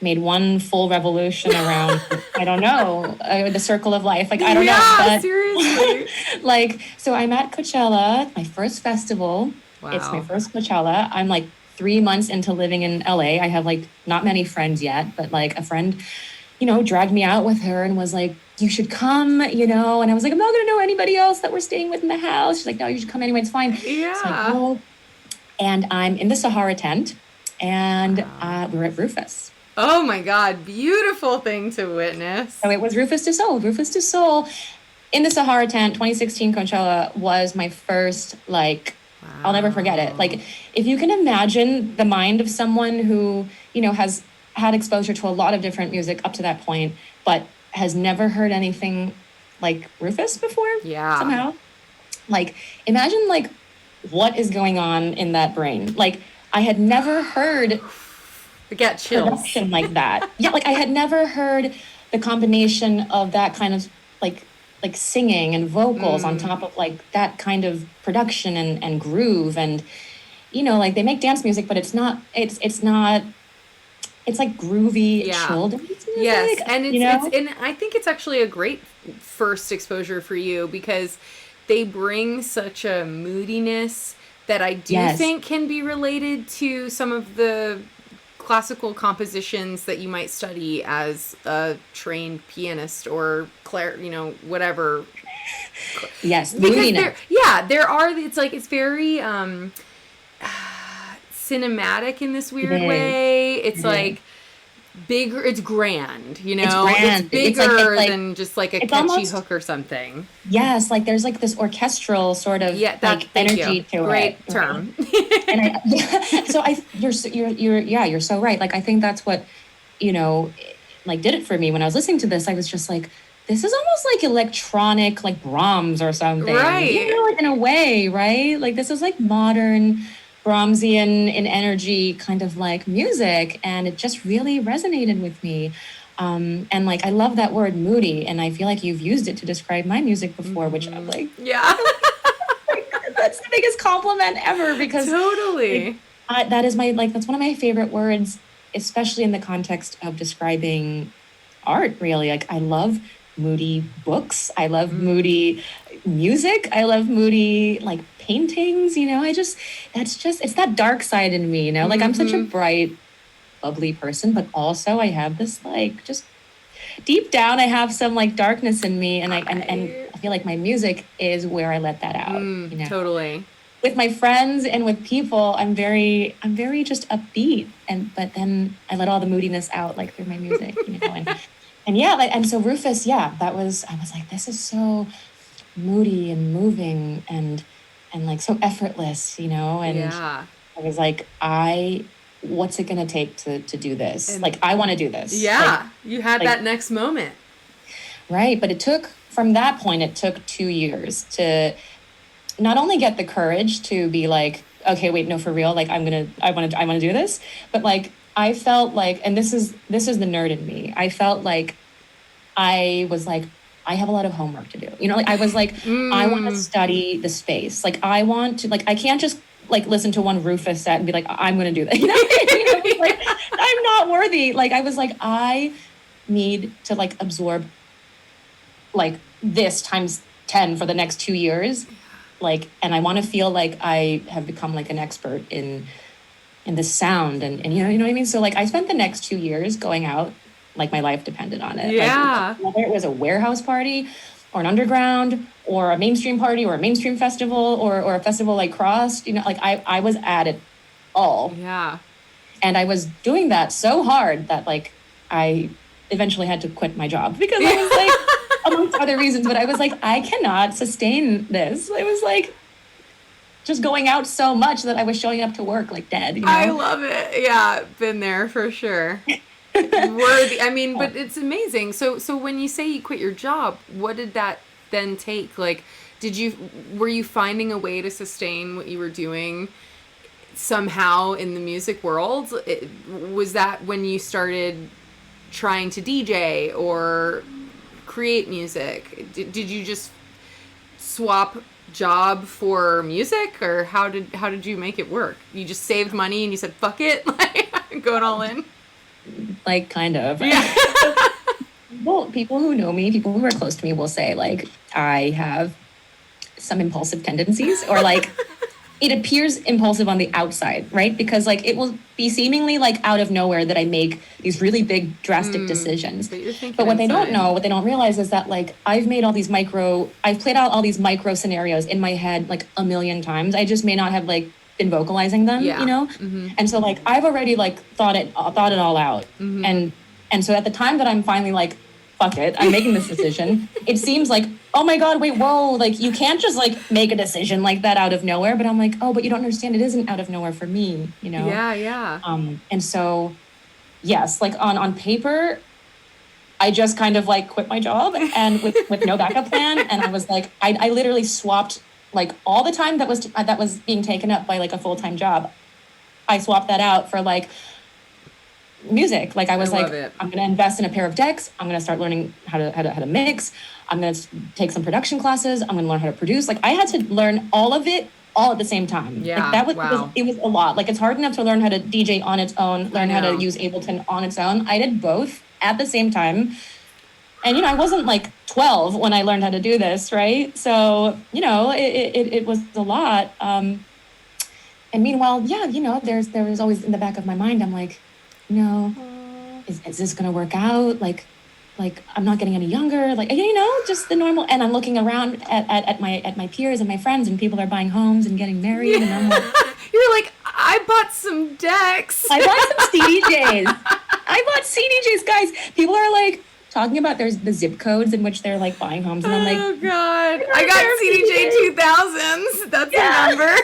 made one full revolution around, I don't know, the circle of life. Like, I don't know, Yeah, but seriously. like, so I'm at Coachella, my first festival. It's my Wow. first Coachella. I'm like 3 months into living in LA. I have like not many friends yet, but like a friend, dragged me out with her and was like, you should come, and I was like, I'm not going to know anybody else that we're staying with in the house. She's like, no, you should come anyway. It's fine. So I Yeah. go, and I'm in the Sahara tent, and Wow. we're at Rufus. Oh my God, beautiful thing to witness. So it was Rufus Du Sol. Rufus Du Sol in the Sahara tent, 2016 Coachella was my first, like, I'll never forget it. Wow. Like, if you can imagine the mind of someone who, has had exposure to a lot of different music up to that point, but has never heard anything like Rufus before, Yeah. somehow. Like, imagine, like, what is going on in that brain. Like, I had never heard I get chills. production like that. Yeah, like I had never heard the combination of that kind of like singing and vocals on top of like that kind of production and groove, and like they make dance music, but it's not it's like groovy Yeah. children's Yes, music, and it's and I think it's actually a great first exposure for you because they bring such a moodiness that I do Yes. think can be related to some of the classical compositions that you might study as a trained pianist or whatever. Yes, Because moodiness. there are, it's like it's very cinematic in this It weird is. way. It's It is. like bigger, it's grand, It's it's grand. It's bigger like than just like a it's catchy almost, hook or something. yes, like there's like this orchestral sort of Yeah, that, like thank you, energy to it, great right? term. And you're so right. Like I think that's what, you know, like did it for me when I was listening to this. I was just like, this is almost like electronic, like Brahms or something, Right. like in a way, right? Like this is like modern Brahmsian in energy kind of like music, and it just really resonated with me. And like I love that word moody, and I feel like you've used it to describe my music before, which I'm like, Yeah. that's the biggest compliment ever, because like Totally. that is my, like that's one of my favorite words, especially in the context of describing art, really. Like I love moody books, I love moody music, I love moody like paintings, I just, it's that dark side in me, like I'm such a bright, bubbly person, but also I have this like just deep down I have some like darkness in me, and and I I feel like my music is where I let that out, totally. with my friends and with people. I'm very just upbeat, and but then I let all the moodiness out like through my music, and yeah, like, and so Rufus, yeah, I was like, this is so moody and moving, and like so effortless, and Yeah. I was like, what's it gonna take to do this? And Like I want to do this. yeah, you had Like that next moment. right, but it took, from that point it took 2 years to not only get the courage to be like, okay, wait, no, for real, like I want to do this, but like I felt like, and this is the nerd in me. I felt like I was like, I have a lot of homework to do. Like I was like, I want to study the space. Like I want to, like I can't just like listen to one Rufus set and be like, I'm going to do that. Like I'm not worthy. Like I was like, I need to like absorb like this times 10 for the next 2 years, like, and I want to feel like I have become like an expert in this sound, and you know what I mean. So like I spent the next 2 years going out like my life depended on it, like Yeah. whether it was a warehouse party or an underground or a mainstream party or a mainstream festival or a festival like Crossed, like I was at it all. Yeah. And I was doing that so hard that like I eventually had to quit my job because I was like, amongst other reasons, but I was like, I cannot sustain this. It was like just going out so much that I was showing up to work like dead, I love it. Yeah, been there for sure. Worthy. I mean, but it's amazing. So when you say you quit your job, what did that then take? Like, were you finding a way to sustain what you were doing somehow in the music world? Was that when you started trying to DJ or create music? Did you just swap job for music, or how did you make it work? You just saved money and you said fuck it, like going all in? Like, kind of. Yeah. Well, people who know me, people who are close to me will say like I have some impulsive tendencies, or like it appears impulsive on the outside, right? Because like it will be seemingly like out of nowhere that I make these really big drastic decisions. But what they don't know, what they don't realize is that like I've played out all these micro scenarios in my head like a million times. I just may not have like been vocalizing them, And so like I've already like thought it all out. And so at the time that I'm finally like, fuck it, I'm making this decision, it seems like, oh my God, wait, whoa, like you can't just like make a decision like that out of nowhere. But I'm like, oh, but you don't understand, it isn't out of nowhere for me, Yeah. And so yes, like on paper, I just kind of like quit my job and with no backup plan. And I was like, I literally swapped like all the time that was being taken up by like a full-time job. I swapped that out for like music. Like I was like, I'm going to invest in a pair of decks. I'm going to start learning how to mix. I'm going to take some production classes. I'm going to learn how to produce. Like I had to learn all of it all at the same time. Yeah. Like it was a lot. Like it's hard enough to learn how to DJ on its own, learn how to use Ableton on its own. I did both at the same time. And, I wasn't like 12 when I learned how to do this, right? So, it was a lot. And meanwhile, yeah, there was always in the back of my mind, I'm like, is this going to work out? Like I'm not getting any younger, like, just the normal. And I'm looking around at my peers and my friends, and people are buying homes and getting married. Yeah. And I'm like, you're like, I bought some decks. I bought some CDJs. Guys. People are like talking about there's the zip codes in which they're like buying homes. And I'm like, oh God, I got CDJ 2000s. That's the number.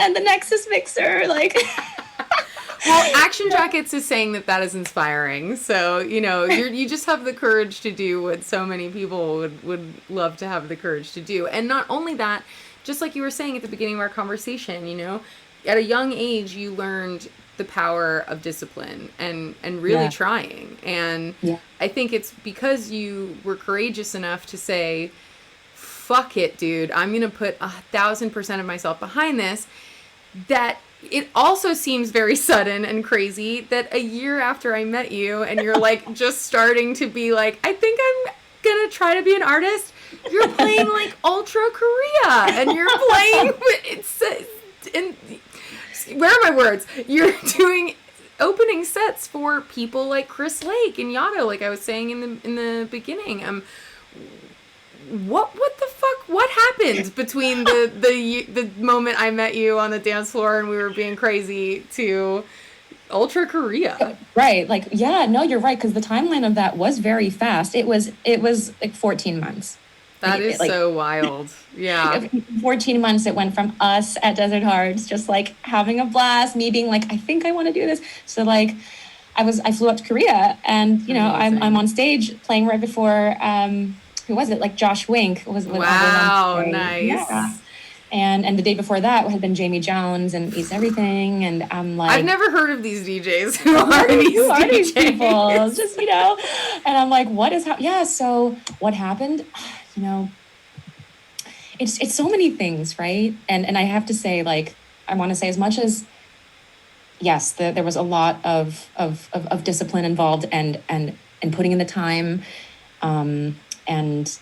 and the Nexus mixer, like. Well, Action Jackets is saying that is inspiring. So, you just have the courage to do what so many people would love to have the courage to do. And not only that, just like you were saying at the beginning of our conversation, at a young age, you learned the power of discipline and really trying. And I think it's because you were courageous enough to say, fuck it, dude, I'm going to put 1,000% of myself behind this, that it also seems very sudden and crazy that a year after I met you and you're like just starting to be like, I think I'm gonna try to be an artist, you're playing like Ultra Korea and you're playing where are my words? You're doing opening sets for people like Chris Lake and Yotto, like I was saying in the beginning. What the fuck? What happened between the moment I met you on the dance floor and we were being crazy to Ultra Korea? Right. Like, yeah, no, you're right. Because the timeline of that was very fast. It was like 14 months. That is like, so wild. Yeah. 14 months it went from us at Desert Hearts, just like having a blast, me being like, I think I want to do this. So like I flew up to Korea and, I'm on stage playing right before, who was it? Like Josh Wink was wow, nice. Yeah. And the day before that had been Jamie Jones and East Everything, and I'm like, I've never heard of these DJs. Who are these people? Just and I'm like, so what happened? It's so many things, right? And I have to say, like, I want to say as much as yes, there was a lot of discipline involved and putting in the time. And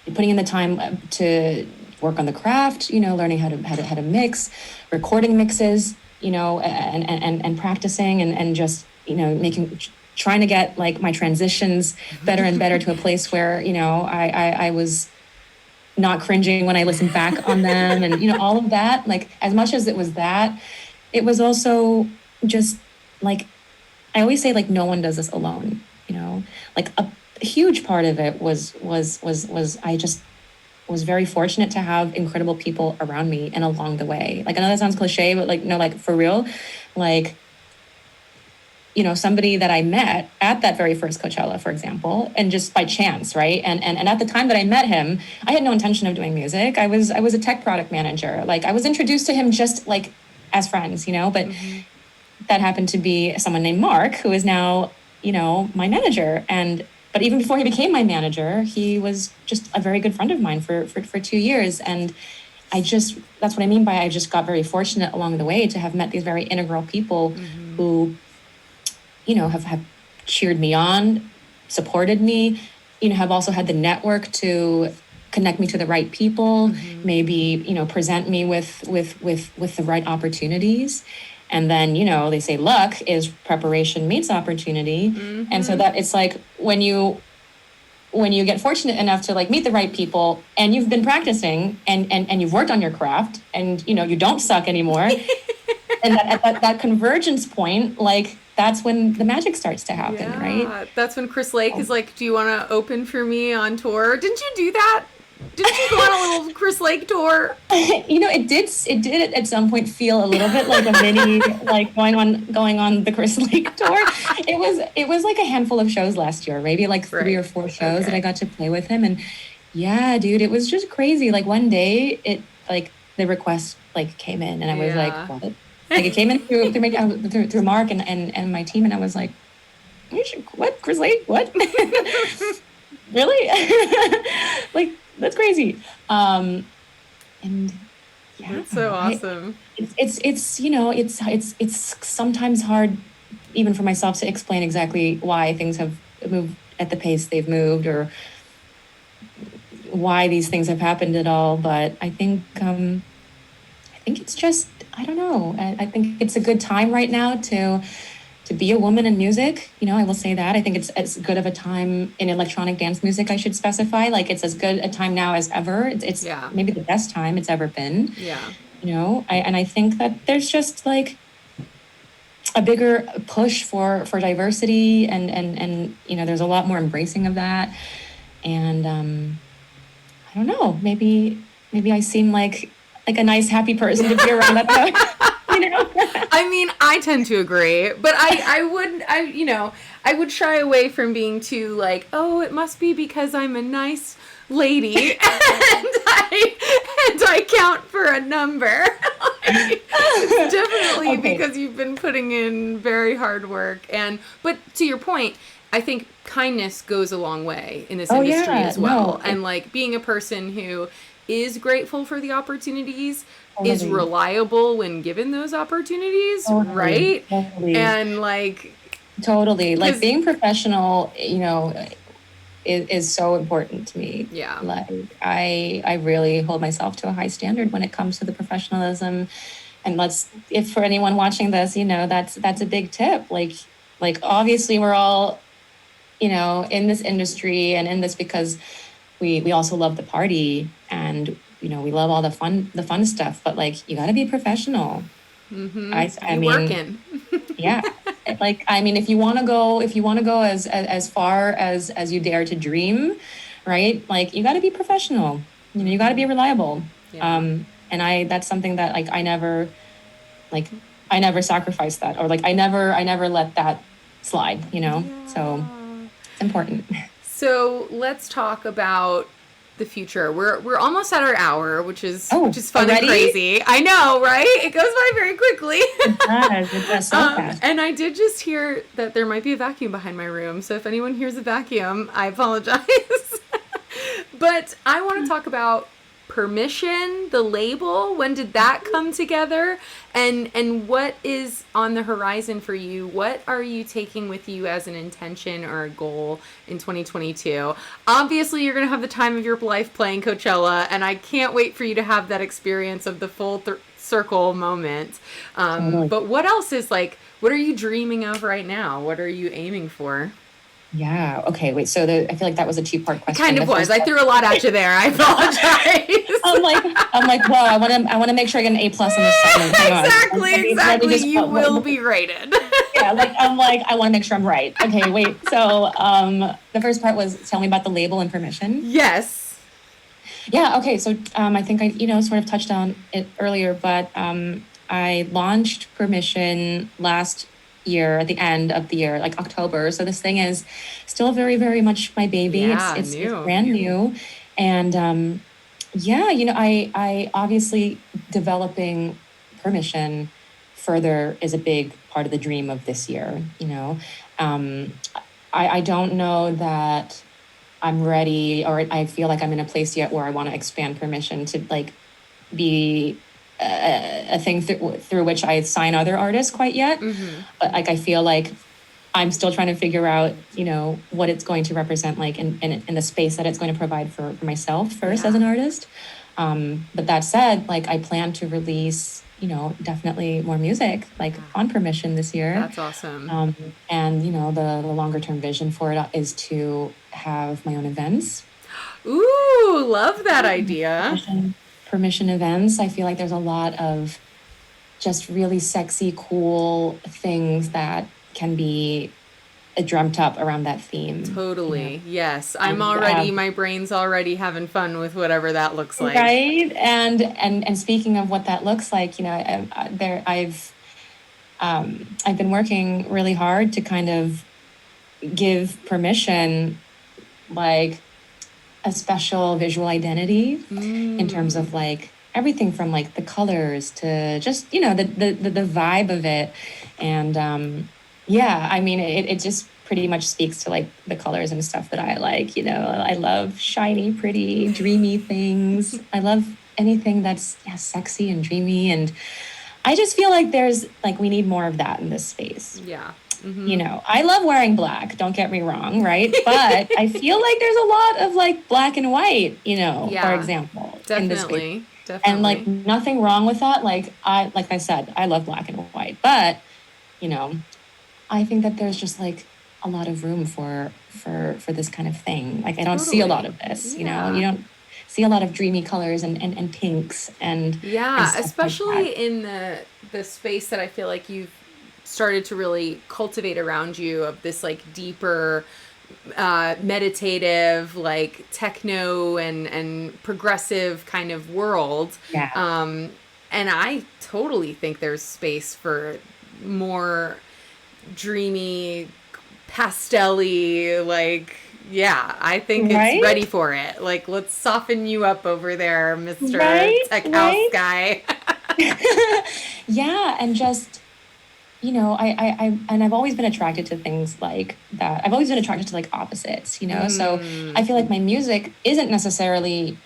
putting in the time to work on the craft, learning how to mix, recording mixes, and practicing and just, trying to get like my transitions better and better to a place where, I was not cringing when I listened back on them, and all of that. Like, as much as it was that, it was also just like, I always say, like, no one does this alone. Like a huge part of it was I just was very fortunate to have incredible people around me and along the way. Like, I know that sounds cliche, but like, no, like, for real, like, somebody that I met at that very first Coachella, for example, and just by chance, right? And at the time that I met him, I had no intention of doing music. I was a tech product manager. Like, I was introduced to him just like as friends, but that happened to be someone named Mark, who is now, my manager. But even before he became my manager, he was just a very good friend of mine for 2 years. And that's what I mean by I just got very fortunate along the way to have met these very integral people who, have cheered me on, supported me, have also had the network to connect me to the right people, maybe, present me with the right opportunities. And then, they say luck is preparation meets opportunity. And so that it's like when you get fortunate enough to like meet the right people, and you've been practicing and you've worked on your craft, and you don't suck anymore. And at that convergence point, like, that's when the magic starts to happen, right? That's when Chris Lake is like, do you want to open for me on tour? Didn't you do that? Didn't you go on a little Chris Lake tour? It did at some point feel a little bit like a mini, like going on the Chris Lake tour. It was like a handful of shows last year, maybe like 3 or 4 shows that I got to play with him. And yeah, dude, it was just crazy. Like, one day the request like came in, and I was like, what? Like, it came in through Mark and my team, and I was like, what? Chris Lake? What? Really? Like, that's crazy. And yeah, that's so awesome. It's sometimes hard, even for myself, to explain exactly why things have moved at the pace they've moved, or why these things have happened at all. But I think it's just, I don't know. I think it's a good time right now to be a woman in music. I will say that. I think it's as good of a time in electronic dance music, I should specify. Like, it's as good a time now as ever. It's maybe the best time it's ever been. Yeah. I think that there's just like a bigger push for diversity, and there's a lot more embracing of that. And I don't know, maybe I seem like a nice, happy person to be around that time. I mean, I tend to agree, but I would shy away from being too like, oh, it must be because I'm a nice lady and I count for a number. It's definitely because you've been putting in very hard work. But to your point, I think kindness goes a long way in this industry as well. And like, being a person who is grateful for the opportunities, is reliable when given those opportunities, right? Totally. And like, totally, like, being professional, is so important to me. Yeah. Like, I really hold myself to a high standard when it comes to the professionalism. And if for anyone watching this, that's a big tip. Like obviously we're all, in this industry and in this because we also love the party, and we love all the fun stuff, but like, you got to be professional. I mean, working. Yeah. Like, I mean, if you want to go as far as you dare to dream, right? Like, you got to be professional. You got to be reliable. Yeah. And that's something that like I never sacrificed that, or like I never let that slide. Yeah. So it's important. So let's talk about the future. We're almost at our hour, which is fun already? And crazy. I know, right? It goes by very quickly. It does so fast. And I did just hear that there might be a vacuum behind my room. So if anyone hears a vacuum, I apologize. But I want to talk about Permission, the label. When did that come together? And what is on the horizon for you? What are you taking with you as an intention or a goal in 2022? Obviously, you're going to have the time of your life playing Coachella, and I can't wait for you to have that experience of the full circle moment. Totally. But what else is like, what are you dreaming of right now? What are you aiming for? Yeah. Okay. Wait. So I feel like that was a two-part It question. kind The of was. first I part, threw a lot at you there. I I'm apologize. like, well, I want to make sure I get an A+ on this assignment. Hang on. Let me Exactly. just, You will be rated. yeah. I want to make sure I'm right. Okay. Wait. So, the first part was tell me about the label and permission. Yes. Yeah. Okay. So, I think I, sort of touched on it earlier, but I launched Permission last year at the end of the year, like October. So this thing is still very, very much my baby. Yeah, It's new. brand new, and yeah, I obviously developing Permission further is a big part of the dream of this year. Um, I don't know that I'm ready or I feel like I'm in a place yet where I want to expand Permission to like be a thing through which I sign other artists quite yet. Mm-hmm. But like I feel like I'm still trying to figure out, what it's going to represent like in the space that it's going to provide for myself first as Yeah. an artist. But that said, like I plan to release, definitely more music like Yeah. on Permission this year. That's awesome. And the longer term vision for it is to have my own events. Ooh, love that idea. Permission events. I feel like there's a lot of just really sexy, cool things that can be dreamt up around that theme. Totally. Yes. And have My brain's already having fun with whatever that looks like. right. And speaking of what that looks like, I've been working really hard to kind of give Permission like a special visual identity in terms Mm. of like everything from like the colors to just the vibe of it. And yeah, I mean it just pretty much speaks to like the colors and stuff that I like. I love shiny, pretty, dreamy things. I love anything that's, yeah, sexy and dreamy, and I just feel like there's like we need more of that in this space. Yeah. Mm-hmm. I love wearing black, don't get me wrong, right? But I feel like there's a lot of like black and white, for Yeah. example, in this space. Definitely. And like Definitely. nothing wrong with that. Like I said, I love black and white, but you know, I think that there's just like a lot of room for this kind of thing. Like I don't see a lot Totally. of this, you Yeah. don't see a lot of dreamy colors and pinks and Yeah, stuff like that. especially in the space that I feel like you've started to really cultivate around you of this like deeper meditative like techno and progressive kind of world. Yeah. Um and I totally think there's space for more dreamy pastelly like yeah, I think it's Right? ready for it. Like, let's soften you up over there, Mr. Right? Tech House Right? guy. Yeah, and just and I've always been attracted to things like that. I've always been attracted to like opposites. So I Mm, feel like my music isn't necessarily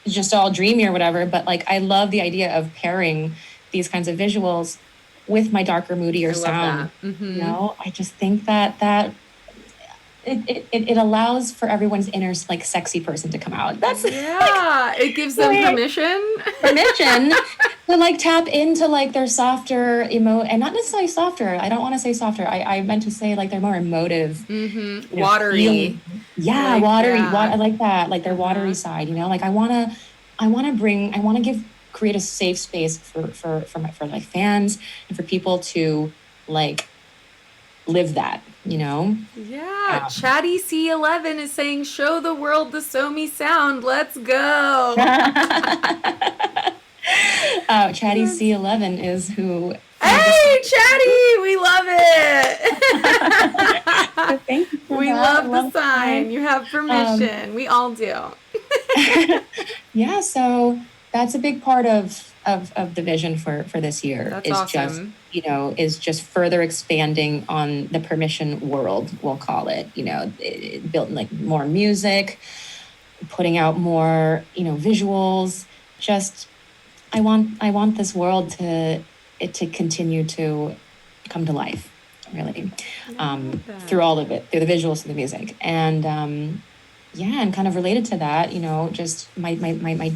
just all dreamy or whatever, but like I love the idea of pairing these kinds of visuals with my darker, moodier I love sound. that. Mm-hmm. I just think that it allows for everyone's inner like sexy person to come out. That's like Yeah, it gives the them way I permission. permission to like tap into like their softer and not necessarily softer. I don't want to say softer. I meant to say like they're more emotive, Mm-hmm. feeling. Watery. Yeah, Like, watery. yeah. I like that. Like their Uh-huh. watery side. Like I want to create a safe space for like fans and for people to like live that. Yeah, Um, Chatty C11 is saying, show the world the Somi sound. Let's go. Chatty C11 is who made this. Hey, Chatty, we love it. So thank you for We that. I love the love sign. that. You have Um, permission. We all do. yeah, so that's a big part of the vision for this year That's is just, awesome. further expanding on the Permission world, we'll call it, built like more music, putting out more, visuals. Just I want this world to continue to come to life, really, I love through that. all of it, through the visuals and the music. And yeah, and kind of related to that, just my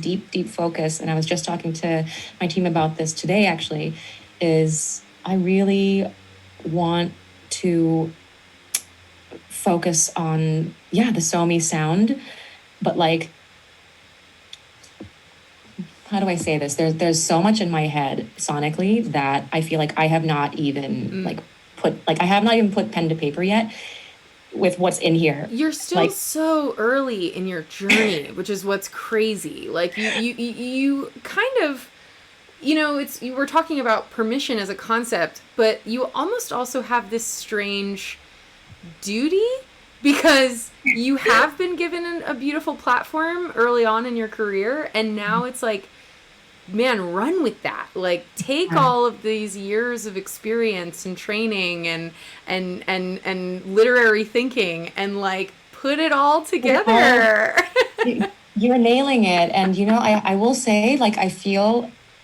deep focus, and I was just talking to my team about this today, actually, is I really want to focus on, yeah, the Somi sound, but like, how do I say this? There's so much in my head sonically that I feel like I have not even I have not even put pen to paper yet with what's in here. You're still Like, so early in your journey, which is what's crazy. Like you kind of, it's you were talking about permission as a concept, but you almost also have this strange duty because you have been given a beautiful platform early on in your career, and now it's like, man, run with that. Like, take all of these years of experience and training and literary thinking and like put it all together. you're nailing it. And I will say, like, I'm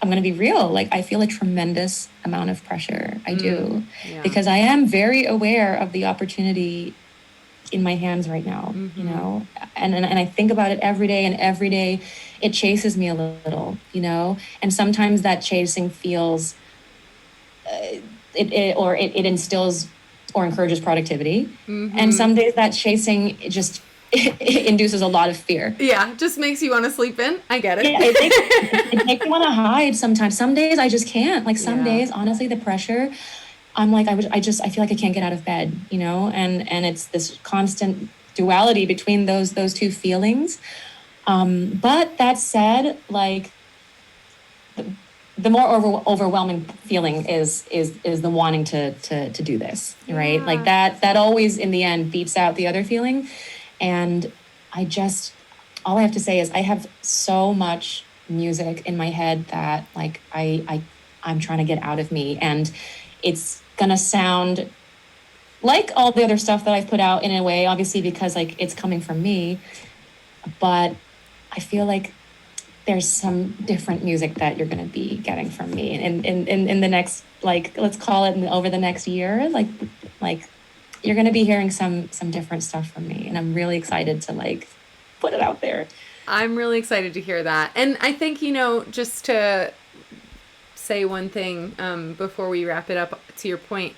going to be real. Like, I feel a tremendous amount of pressure. I do. Yeah. Because I am very aware of the opportunity in my hands right now, and I think about it every day, and every day it chases me a little, and sometimes that chasing feels, it instills or encourages productivity. And some days that chasing it induces a lot of fear. Yeah, just makes you want to sleep in. I get it. Yeah, it makes me want to hide sometimes. Some days I just can't. Like, some days, honestly, the pressure, I'm like, I feel like I can't get out of bed, and it's this constant duality between those two feelings. But that said, like, the more overwhelming feeling is the wanting to do this, right? Like, that always in the end beats out the other feeling. And all I have to say is I have so much music in my head that, like, I'm trying to get out of me, and it's gonna sound like all the other stuff that I've put out in a way, obviously, because, like, it's coming from me. But I feel like there's some different music that you're going to be getting from me in the next, like, let's call it over the next year. Like you're going to be hearing some different stuff from me, and I'm really excited to, like, put it out there. I'm really excited to hear that. And I think, just to say one thing before we wrap it up, to your point,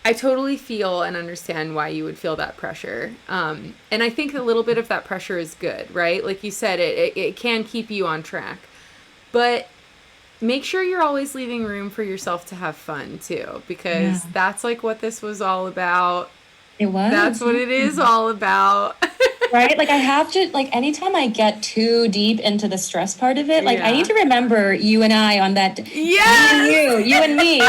I totally feel and understand why you would feel that pressure. And I think a little bit of that pressure is good, right? Like you said, it can keep you on track. But make sure you're always leaving room for yourself to have fun too, because that's like what this was all about. It was. That's what it is all about. Right? Like, I have to, like, anytime I get too deep into the stress part of it, like, I need to remember you and I on that, you and me,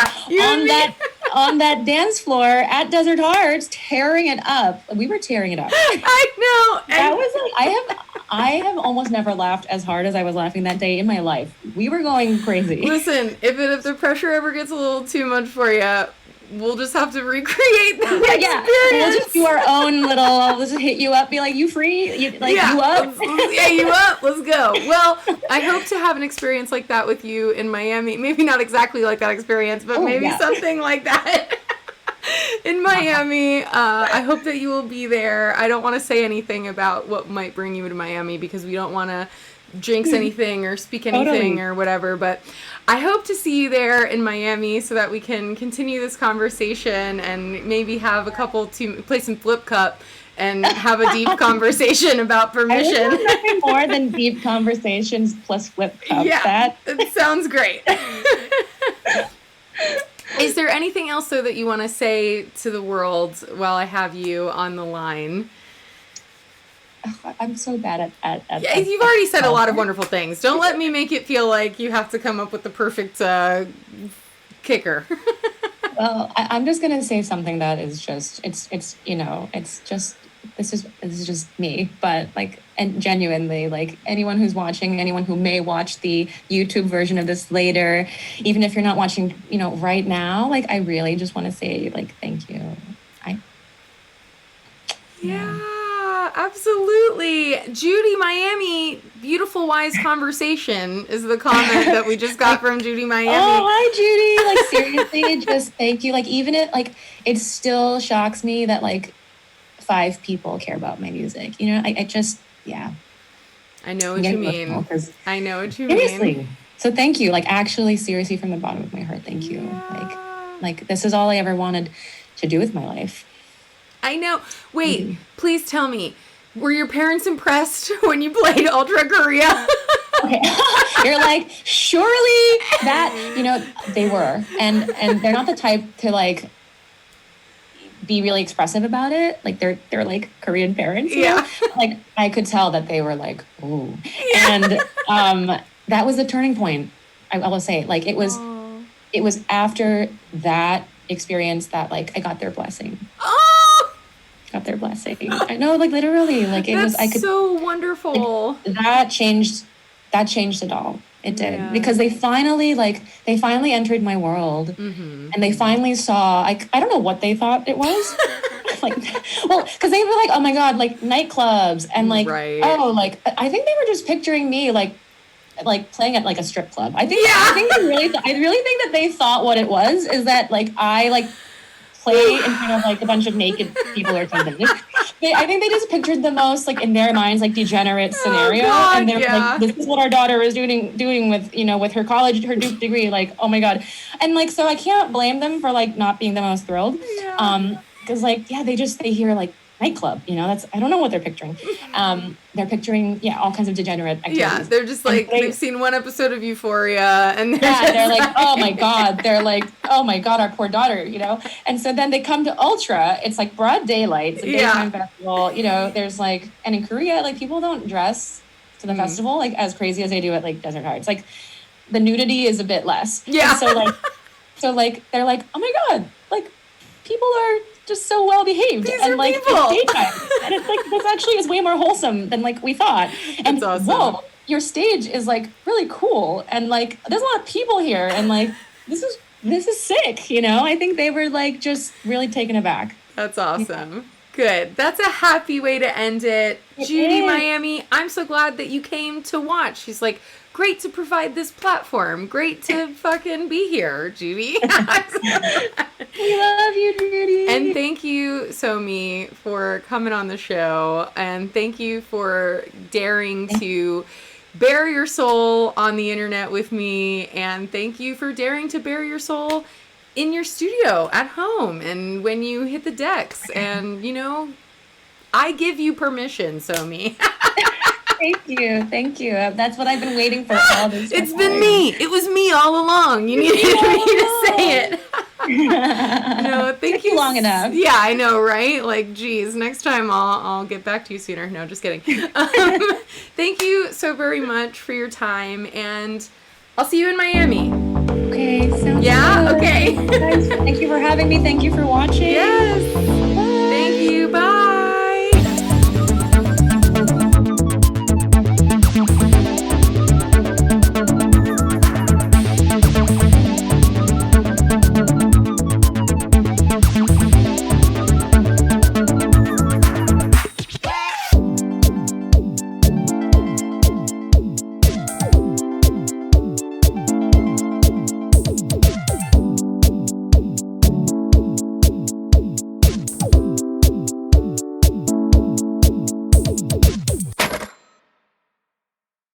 on that dance floor at Desert Hearts, tearing it up. We were tearing it up. I know. That was like, I have almost never laughed as hard as I was laughing that day in my life. We were going crazy. Listen, if the pressure ever gets a little too much for you, we'll just have to recreate that experience. We'll just do our own little, I'll just hit you up, be like, you free? You up? You up? Let's go. Well, I hope to have an experience like that with you in Miami. Maybe not exactly like that experience, but maybe something like that in Miami. I hope that you will be there. I don't want to say anything about what might bring you to Miami because we don't want to jinx anything or speak anything or whatever, but I hope to see you there in Miami so that we can continue this conversation and maybe have a couple to play some flip cup and have a deep conversation about permission. I think nothing more than deep conversations plus flip cup. Yeah, it sounds great. Is there anything else though that you want to say to the world while I have you on the line? I'm so bad at you've already said a lot of wonderful things. Don't let me make it feel like you have to come up with the perfect kicker. Well, I'm just gonna say something that is just it's just this is just me, but, like, and genuinely, like, anyone who's watching, anyone who may watch the YouTube version of this later, even if you're not watching, right now, like, I really just want to say, like, thank you. Absolutely. Judy Miami, beautiful, wise conversation is the comment that we just got from Judy Miami. Oh, hi, Judy. Like, seriously, just thank you. Like, even it still shocks me that, like, 5 people care about my music. You know, I just, yeah. I know what you mean. I know what you seriously. mean. So thank you. Like, actually, seriously, from the bottom of my heart, thank you. Yeah. Like this is all I ever wanted to do with my life. I know. Wait, please tell me, were your parents impressed when you played Ultra Korea? Okay. You're like, surely that, you know, they were. And they're not the type to like be really expressive about it. Like they're like Korean parents. You know? Like I could tell that they were like, ooh. Yeah. And that was the turning point. I will say, like it was after that experience that like I got their blessing. Oh, got their blessing. I know, like literally, like it was. I could so wonderful. Like, that changed it all. It did because they finally entered my world, and they finally saw. I don't know what they thought it was. Like, well, because they were like, oh my god, like nightclubs and like oh like I think they were just picturing me like playing at like a strip club. I think I really think that they thought what it was is that like I like play in front of like a bunch of naked people or something. I think they just pictured the most like in their minds like degenerate scenario, and they're like, "This is what our daughter is doing with with her college, her Duke degree." Like, oh my god, and like so I can't blame them for like not being the most thrilled, because like they hear like nightclub, that's I don't know what they're picturing. They're picturing all kinds of degenerate activities. Yeah, they're just like they've seen one episode of Euphoria, and they're like, oh my god, they're like, oh my god, our poor daughter, And so then they come to Ultra. It's like broad daylight. It's a daytime festival. There's like, and in Korea, like people don't dress to the festival like as crazy as they do at like Desert Hearts. Like the nudity is a bit less. Yeah. And so like they're like, oh my god, like people are just so well behaved and like it's daytime, and it's like this actually is way more wholesome than like we thought. And awesome. Whoa, your stage is like really cool, and like there's a lot of people here, and like this is sick. I think they were like just really taken aback. That's awesome. Good. That's a happy way to end it. Judy Miami, I'm so glad that you came to watch. She's like, great to provide this platform. Great to fucking be here, Judy. We love you, Judy. And thank you, Sohmi, for coming on the show. And thank you for daring to bare your soul on the internet with me. And thank you for daring to bare your soul in your studio at home and when you hit the decks. And, I give you permission, Sohmi. Thank you. That's what I've been waiting for all this time. It's been me. It was me all along. You needed me to say it. No, thank you. Long enough. Yeah, I know, right? Like, geez, next time I'll get back to you sooner. No, just kidding. Thank you so very much for your time, and I'll see you in Miami. Okay, sounds good. Okay. Guys, thank you for having me. Thank you for watching. Yes.